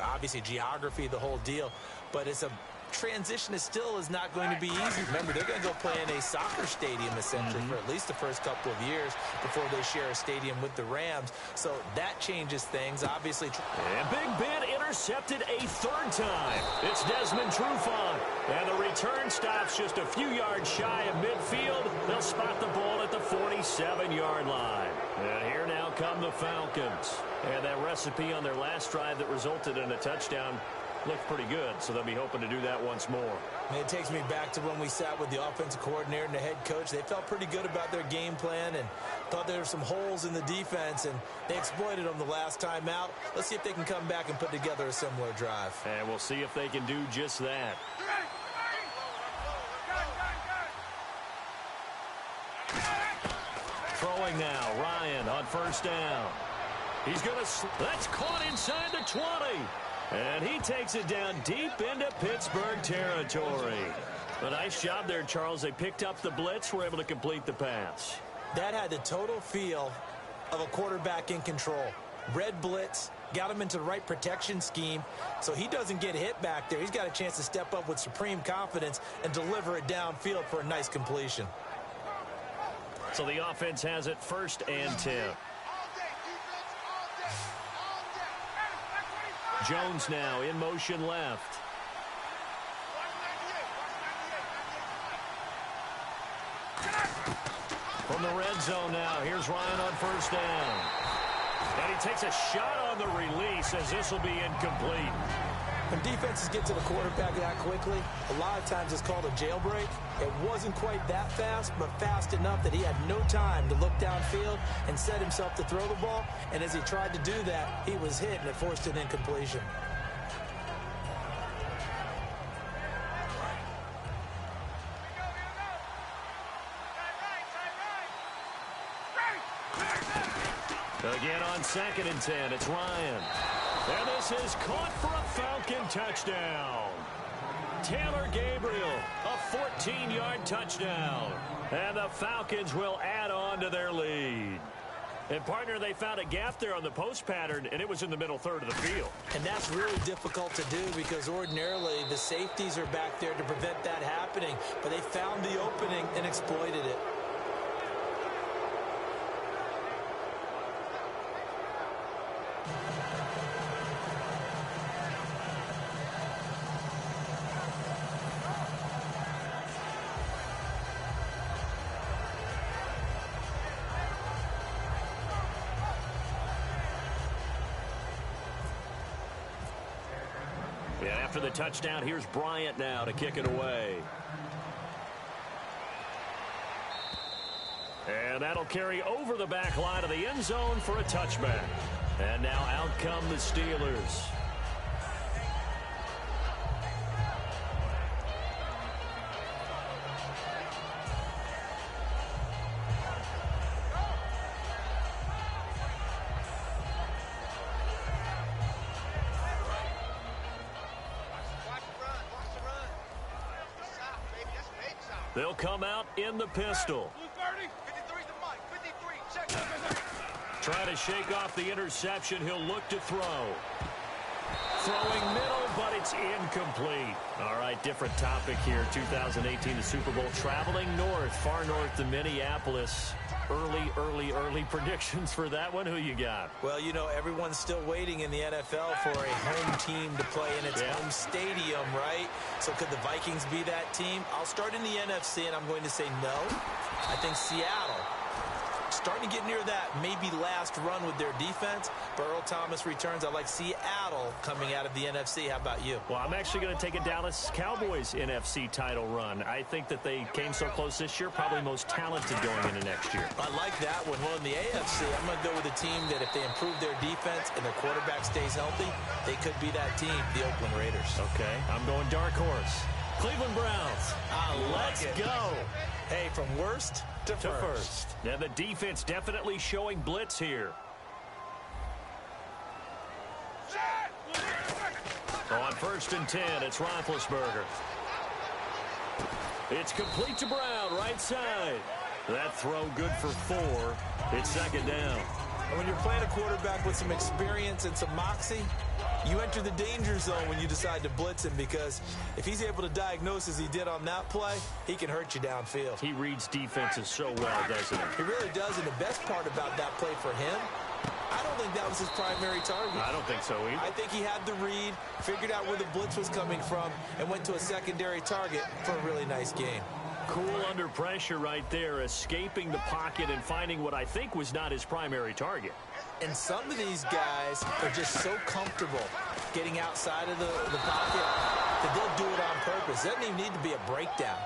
obviously geography, the whole deal. But it's a transition is not going to be easy. Remember, they're going to go play in a soccer stadium essentially for at least the first couple of years before they share a stadium with the Rams. So that changes things, obviously. And Big Ben intercepted a 3rd time. It's Desmond Trufant. And the return stops just a few yards shy of midfield. They'll spot the ball at the 47-yard line. And here now come the Falcons. And that recipe on their last drive that resulted in a touchdown looked pretty good, so they'll be hoping to do that once more. And it takes me back to when we sat with the offensive coordinator and the head coach. They felt pretty good about their game plan and thought there were some holes in the defense, and they exploited them the last time out. Let's see if they can come back and put together a similar drive. And we'll see if they can do just that. Throwing now, Ryan on 1st down. He's going to, that's caught inside the 20. And he takes it down deep into Pittsburgh territory. A nice job there, Charles. They picked up the blitz, were able to complete the pass. That had the total feel of a quarterback in control. Red blitz, got him into the right protection scheme, so he doesn't get hit back there. He's got a chance to step up with supreme confidence and deliver it downfield for a nice completion. So the offense has it 1st and 10. Jones now in motion left. From the red zone now, here's Ryan on 1st down. And he takes a shot on the release as this will be incomplete. When defenses get to the quarterback that quickly, a lot of times it's called a jailbreak. It wasn't quite that fast, but fast enough that he had no time to look downfield and set himself to throw the ball. And as he tried to do that, he was hit, and it forced an incompletion. Again on 2nd and 10, it's Ryan. And this is caught for a Falcon touchdown. Taylor Gabriel, a 14-yard touchdown. And the Falcons will add on to their lead. And, partner, they found a gap there on the post pattern, and it was in the middle 3rd of the field. And that's really difficult to do because ordinarily the safeties are back there to prevent that happening. But they found the opening and exploited it. After the touchdown, here's Bryant now to kick it away. And that'll carry over the back line of the end zone for a touchback. And now out come the Steelers. They'll come out in the pistol. Trying to shake off the interception. He'll look to throw. Throwing middle, but it's incomplete. All right, different topic here. 2018, the Super Bowl, traveling north, far north to Minneapolis. Early predictions for that one. Who you got? Well, you know, everyone's still waiting in the NFL for a home team to play in its home stadium, right? So could the Vikings be that team? I'll start in the NFC, and I'm going to say no. I think Seattle, starting to get near that maybe last run with their defense. But Earl Thomas returns. I like Seattle coming out of the NFC. How about you? Well, I'm actually going to take a Dallas Cowboys NFC title run. I think that they came so close this year, probably most talented going into next year. I like that one. Well, in the AFC, I'm going to go with a team that if they improve their defense and their quarterback stays healthy, they could be that team, the Oakland Raiders. Okay, I'm going dark horse. Cleveland Browns. Let's go. Hey, from worst to first. Now the defense definitely showing blitz here. On 1st and 10, it's Roethlisberger. It's complete to Brown, right side. That throw good for 4. It's 2nd down. And when you're playing a quarterback with some experience and some moxie, you enter the danger zone when you decide to blitz him, because if he's able to diagnose as he did on that play, he can hurt you downfield. He reads defenses so well, doesn't he? He really does, and the best part about that play for him, I don't think that was his primary target. I don't think so either. I think he had the read, figured out where the blitz was coming from, and went to a secondary target for a really nice game. Cool under pressure right there, escaping the pocket and finding what I think was not his primary target. And some of these guys are just so comfortable getting outside of the pocket that they'll do it on purpose. It doesn't even need to be a breakdown.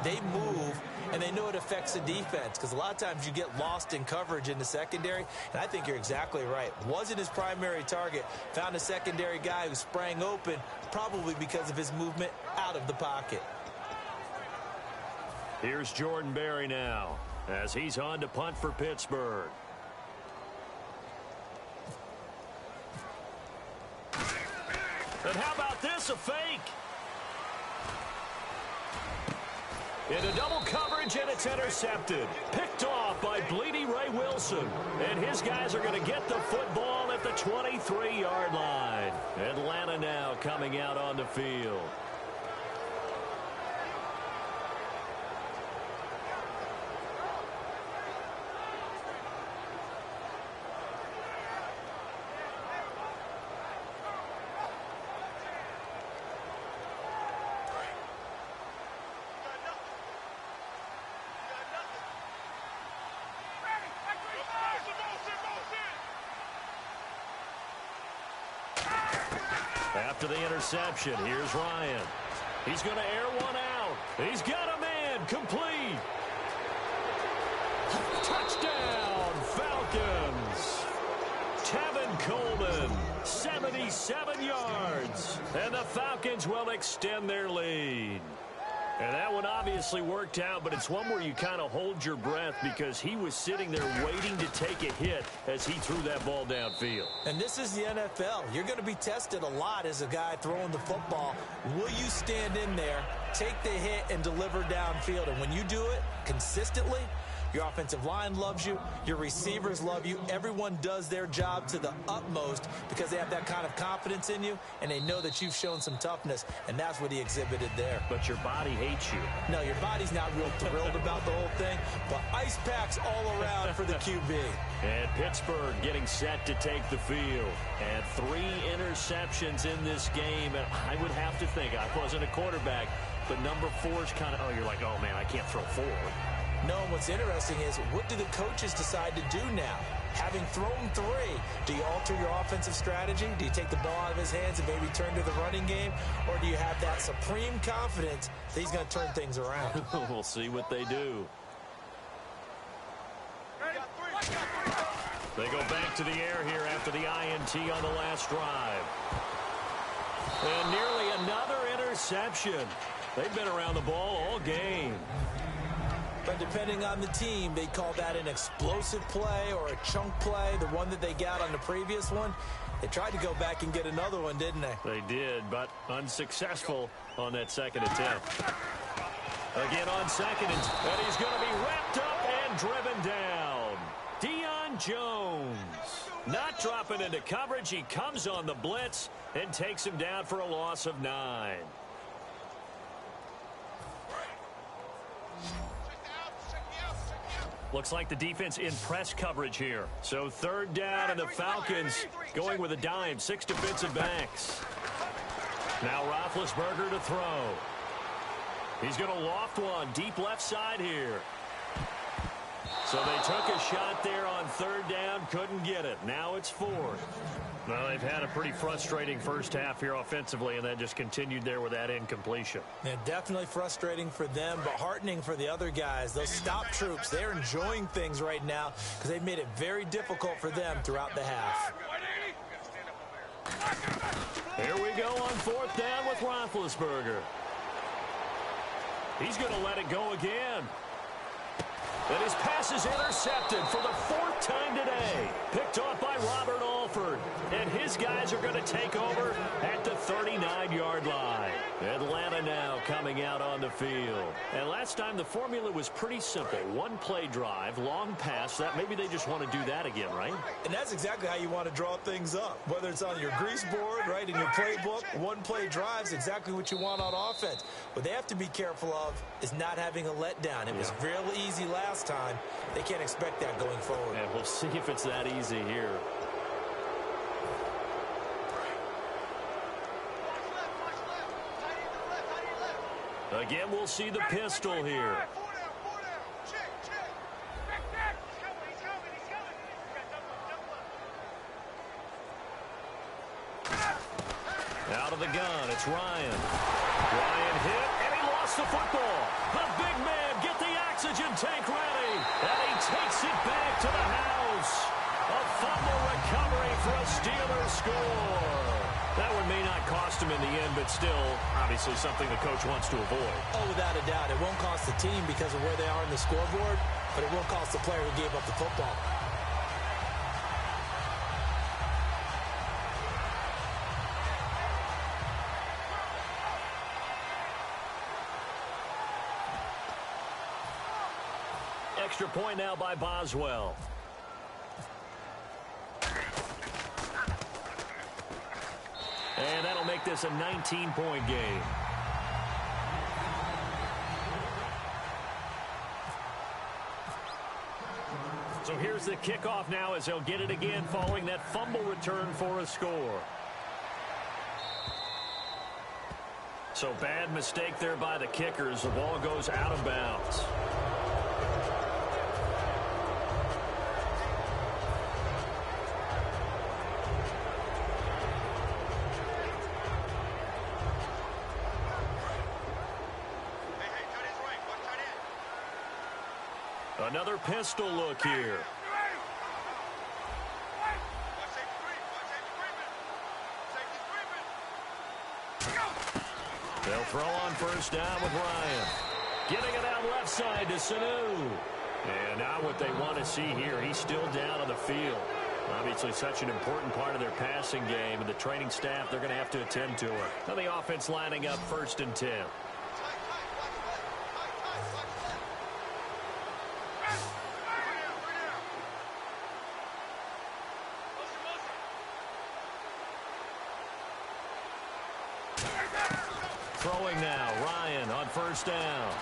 They move, and they know it affects the defense, because a lot of times you get lost in coverage in the secondary, and I think you're exactly right. Wasn't his primary target. Found a secondary guy who sprang open, probably because of his movement out of the pocket. Here's Jordan Berry now, as he's on to punt for Pittsburgh. And how about this, a fake? Into double coverage, and it's intercepted. Picked off by Bleedy Ray Wilson. And his guys are going to get the football at the 23-yard line. Atlanta now coming out on the field. After the interception, here's Ryan. He's going to air one out. He's got a man, complete. Touchdown, Falcons. Tevin Coleman, 77 yards. And the Falcons will extend their lead. And that one obviously worked out, but it's one where you kind of hold your breath, because he was sitting there waiting to take a hit as he threw that ball downfield. And this is the NFL. You're going to be tested a lot as a guy throwing the football. Will you stand in there, take the hit, and deliver downfield? And when you do it consistently, your offensive line loves you. Your receivers love you. Everyone does their job to the utmost because they have that kind of confidence in you, and they know that you've shown some toughness, and that's what he exhibited there. But your body hates you. No, your body's not real thrilled about the whole thing, but ice packs all around for the QB. And Pittsburgh getting set to take the field. And 3 interceptions in this game, and I would have to think, I wasn't a quarterback, but number 4 is kind of, you're like, oh, man, I can't throw 4. No, and what's interesting is, what do the coaches decide to do now? Having thrown 3, do you alter your offensive strategy? Do you take the ball out of his hands and maybe turn to the running game? Or do you have that supreme confidence that he's going to turn things around? We'll see what they do. They go back to the air here after the INT on the last drive. And nearly another interception. They've been around the ball all game. But depending on the team, they call that an explosive play or a chunk play. The one that they got on the previous one, they tried to go back and get another one, didn't they? They did, but unsuccessful on that second attempt. Again on second, and he's going to be wrapped up and driven down. Deion Jones not dropping into coverage. He comes on the blitz and takes him down for a loss of 9. Looks like the defense in press coverage here. So third down, and the Falcons going with a dime. 6 defensive backs. Now Roethlisberger to throw. He's going to loft one deep left side here. So they took a shot there on third down, couldn't get it. Now it's fourth. Well, they've had a pretty frustrating first half here offensively, and then just continued there with that incompletion. Yeah, definitely frustrating for them, but heartening for the other guys. Those stop troops, they're enjoying things right now because they've made it very difficult for them throughout the half. Here we go on fourth down with Roethlisberger. He's going to let it go again. And his pass is intercepted for the 4th time today. Picked off by Robert Alford. And his guys are going to take over at the 39-yard line. Atlanta now coming out on the field. And last time the formula was pretty simple. One-play drive, long pass. That maybe they just want to do that again, right? And that's exactly how you want to draw things up. Whether it's on your grease board, right, in your playbook, one-play drive is exactly what you want on offense. What they have to be careful of is not having a letdown. It was real easy last time. They can't expect that going forward. And we'll see if it's that easy here. Again, we'll see the pistol here. Out of the gun, it's Ryan. Ryan hit, and he lost the football. The big man, get the oxygen tank ready. And he takes it back to the house. A fumble recovery for a Steelers score. That one may not cost him in the end, but still, obviously something the coach wants to avoid. Oh, without a doubt. It won't cost the team because of where they are in the scoreboard, but it will cost the player who gave up the football. Extra point now by Boswell. And that'll make this a 19-point game. So here's the kickoff now as they'll get it again following that fumble return for a score. So bad mistake there by the kickers. The ball goes out of bounds. Another pistol look here. They'll throw on first down with Ryan. Getting it out left side to Sanu. And now what they want to see here, he's still down on the field. Obviously such an important part of their passing game, and the training staff, they're going to have to attend to it. Now the offense lining up 1st and 10. Throwing now, Ryan on first down.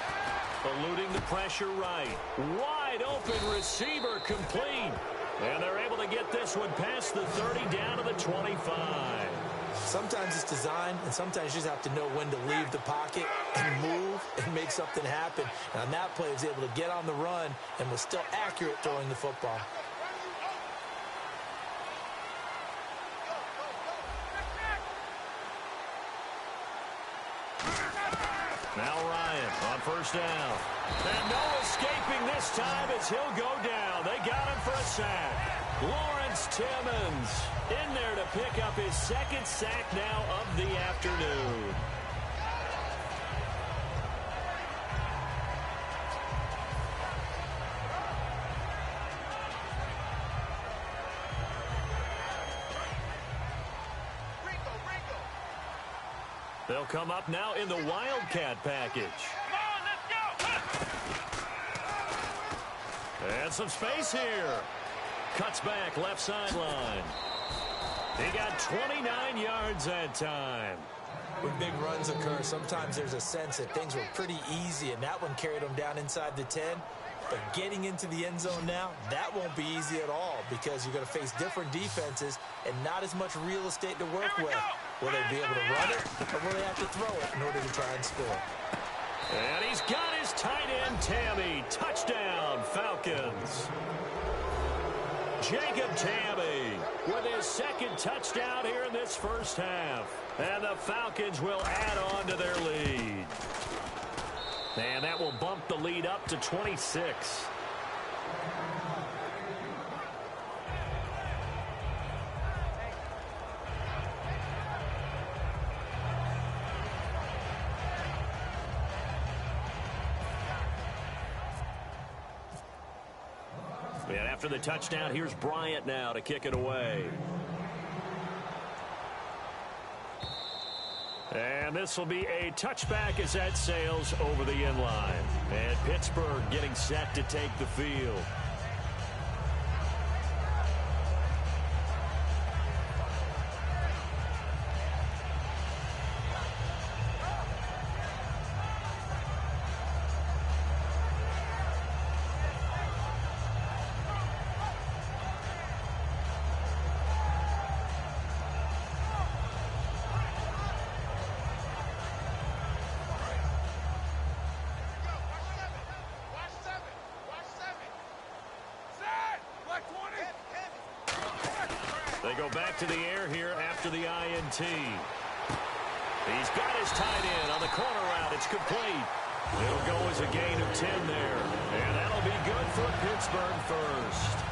Eluding the pressure right. Wide open receiver complete. And they're able to get this one past the 30 down to the 25. Sometimes it's design, and sometimes you just have to know when to leave the pocket and move and make something happen. And on that play, he was able to get on the run and was still accurate throwing the football. Now Ryan on first down. And no escaping this time as he'll go down. They got him for a sack. Lawrence Timmons in there to pick up his 2nd sack now of the afternoon. They'll come up now in the Wildcat package. Come on, let's go. And some space here. Cuts back left sideline. He got 29 yards that time. When big runs occur, sometimes there's a sense that things were pretty easy, and that one carried them down inside the 10. But getting into the end zone now, that won't be easy at all because you're going to face different defenses and not as much real estate to work with. Will they be able to run it, or will they have to throw it in order to try and score? And he's got his tight end, Tammy. Touchdown, Falcons. Jacob Tammy with his second touchdown here in this first half. And the Falcons will add on to their lead. And that will bump the lead up to 26. And after the touchdown, here's Bryant now to kick it away. And this will be a touchback as that sails over the inline. And Pittsburgh getting set to take the field. They go back to the air here after the INT. He's got his tight end on the corner route. It's complete. It'll go as a gain of 10 there. And that'll be good for Pittsburgh first.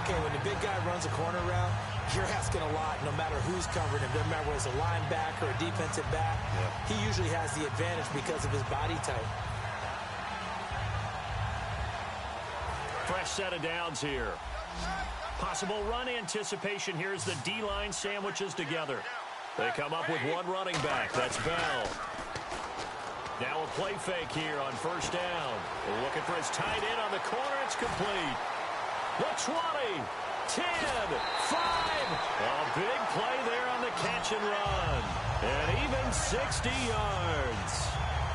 Okay, when the big guy runs a corner route, you're asking a lot no matter who's covering him. Doesn't matter whether it's a linebacker or a defensive back. He usually has the advantage because of his body type. Fresh set of downs here. Possible run anticipation here as the D-line sandwiches together. They come up with one running back. That's Bell. Now a play fake here on first down. Looking for his tight end on the corner. It's complete. The 20, 10, 5. A big play there on the catch and run. And even 60 yards.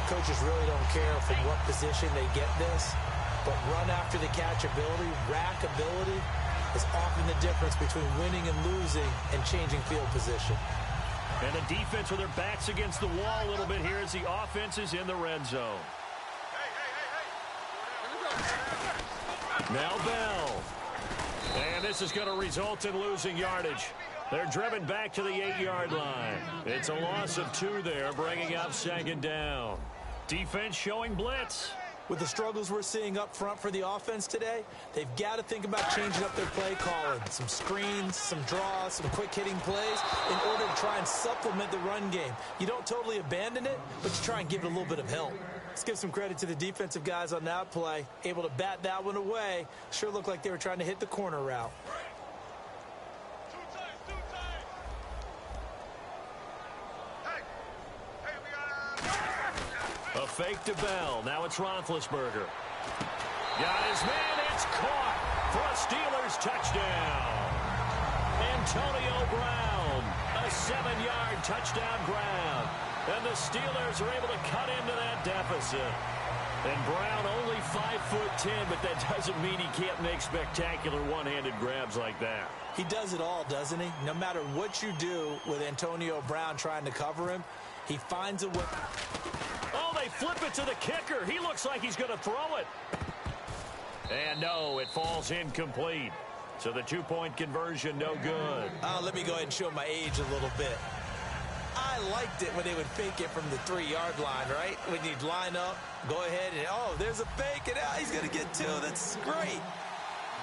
Coaches really don't care from what position they get this, but run after the catch ability, rack ability, is often the difference between winning and losing and changing field position. And the defense with their backs against the wall a little bit here as the offense is in the red zone. Now Bell. And this is going to result in losing yardage. They're driven back to the 8-yard line. It's a loss of 2 there, bringing up second down. Defense showing blitz. With the struggles we're seeing up front for the offense today, they've got to think about changing up their play calling. Some screens, some draws, some quick-hitting plays in order to try and supplement the run game. You don't totally abandon it, but you try and give it a little bit of help. Let's give some credit to the defensive guys on that play. Able to bat that one away. Sure looked like they were trying to hit the corner route. A fake to Bell. Now it's Roethlisberger. Got his man. It's caught for a Steelers touchdown. Antonio Brown. A 7-yard touchdown grab. And the Steelers are able to cut into that deficit. And Brown only 5'10", but that doesn't mean he can't make spectacular one-handed grabs like that. He does it all, doesn't he? No matter what you do with Antonio Brown trying to cover him, he finds a way. Oh, they flip it to the kicker. He looks like he's going to throw it. And no, it falls incomplete. So the 2-point conversion, no good. Let me go ahead and show my age a little bit. I liked it when they would fake it from the 3-yard line, right? When you'd line up, go ahead, and oh, there's a fake, and he's going to get 2. That's great.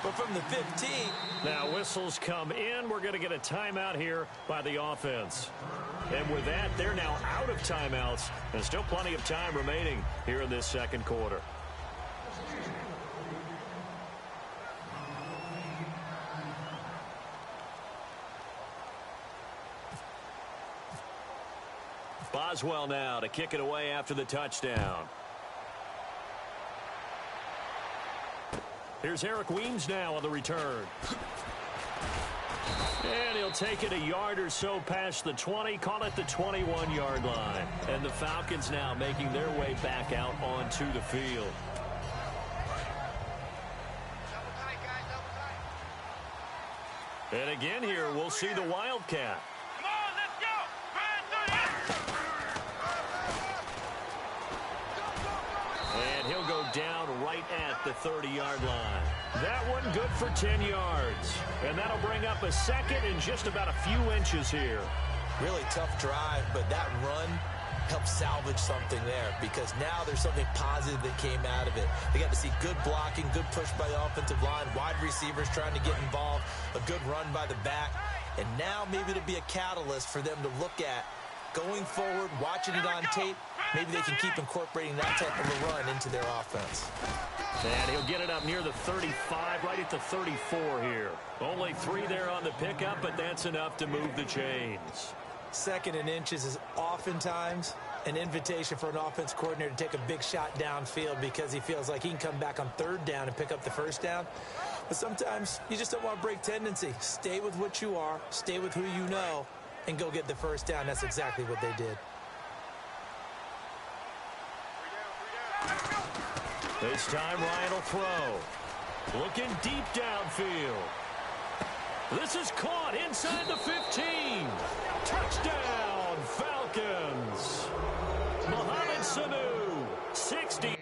But from the 15. Now whistles come in. We're going to get a timeout here by the offense. And with that, they're now out of timeouts. And still plenty of time remaining here in this second quarter. Boswell now to kick it away after the touchdown. Here's Eric Weems now on the return. And he'll take it a yard or so past the 20, call it the 21-yard line. And the Falcons now making their way back out onto the field. And again here, we'll see the Wildcat. Come on, let's go. And he'll go down right at the 30-yard line. That one good for 10 yards. And that'll bring up a second and just about a few inches here. Really tough drive, but that run helped salvage something there because now there's something positive that came out of it. They got to see good blocking, good push by the offensive line, wide receivers trying to get involved, a good run by the back, and now maybe it'll be a catalyst for them to look at going forward, watching it on tape. Maybe they can keep incorporating that type of a run into their offense. And he'll get it up near the 35, right at the 34 here. Only 3 there on the pickup, but that's enough to move the chains. Second and inches is oftentimes an invitation for an offense coordinator to take a big shot downfield because he feels like he can come back on third down and pick up the first down. But sometimes you just don't want to break tendency. Stay with what you are, stay with who you know, and go get the first down. That's exactly what they did. This time Ryan will throw. Looking deep downfield. This is caught inside the 15. Touchdown, Falcons. Mohamed Sanu, 60.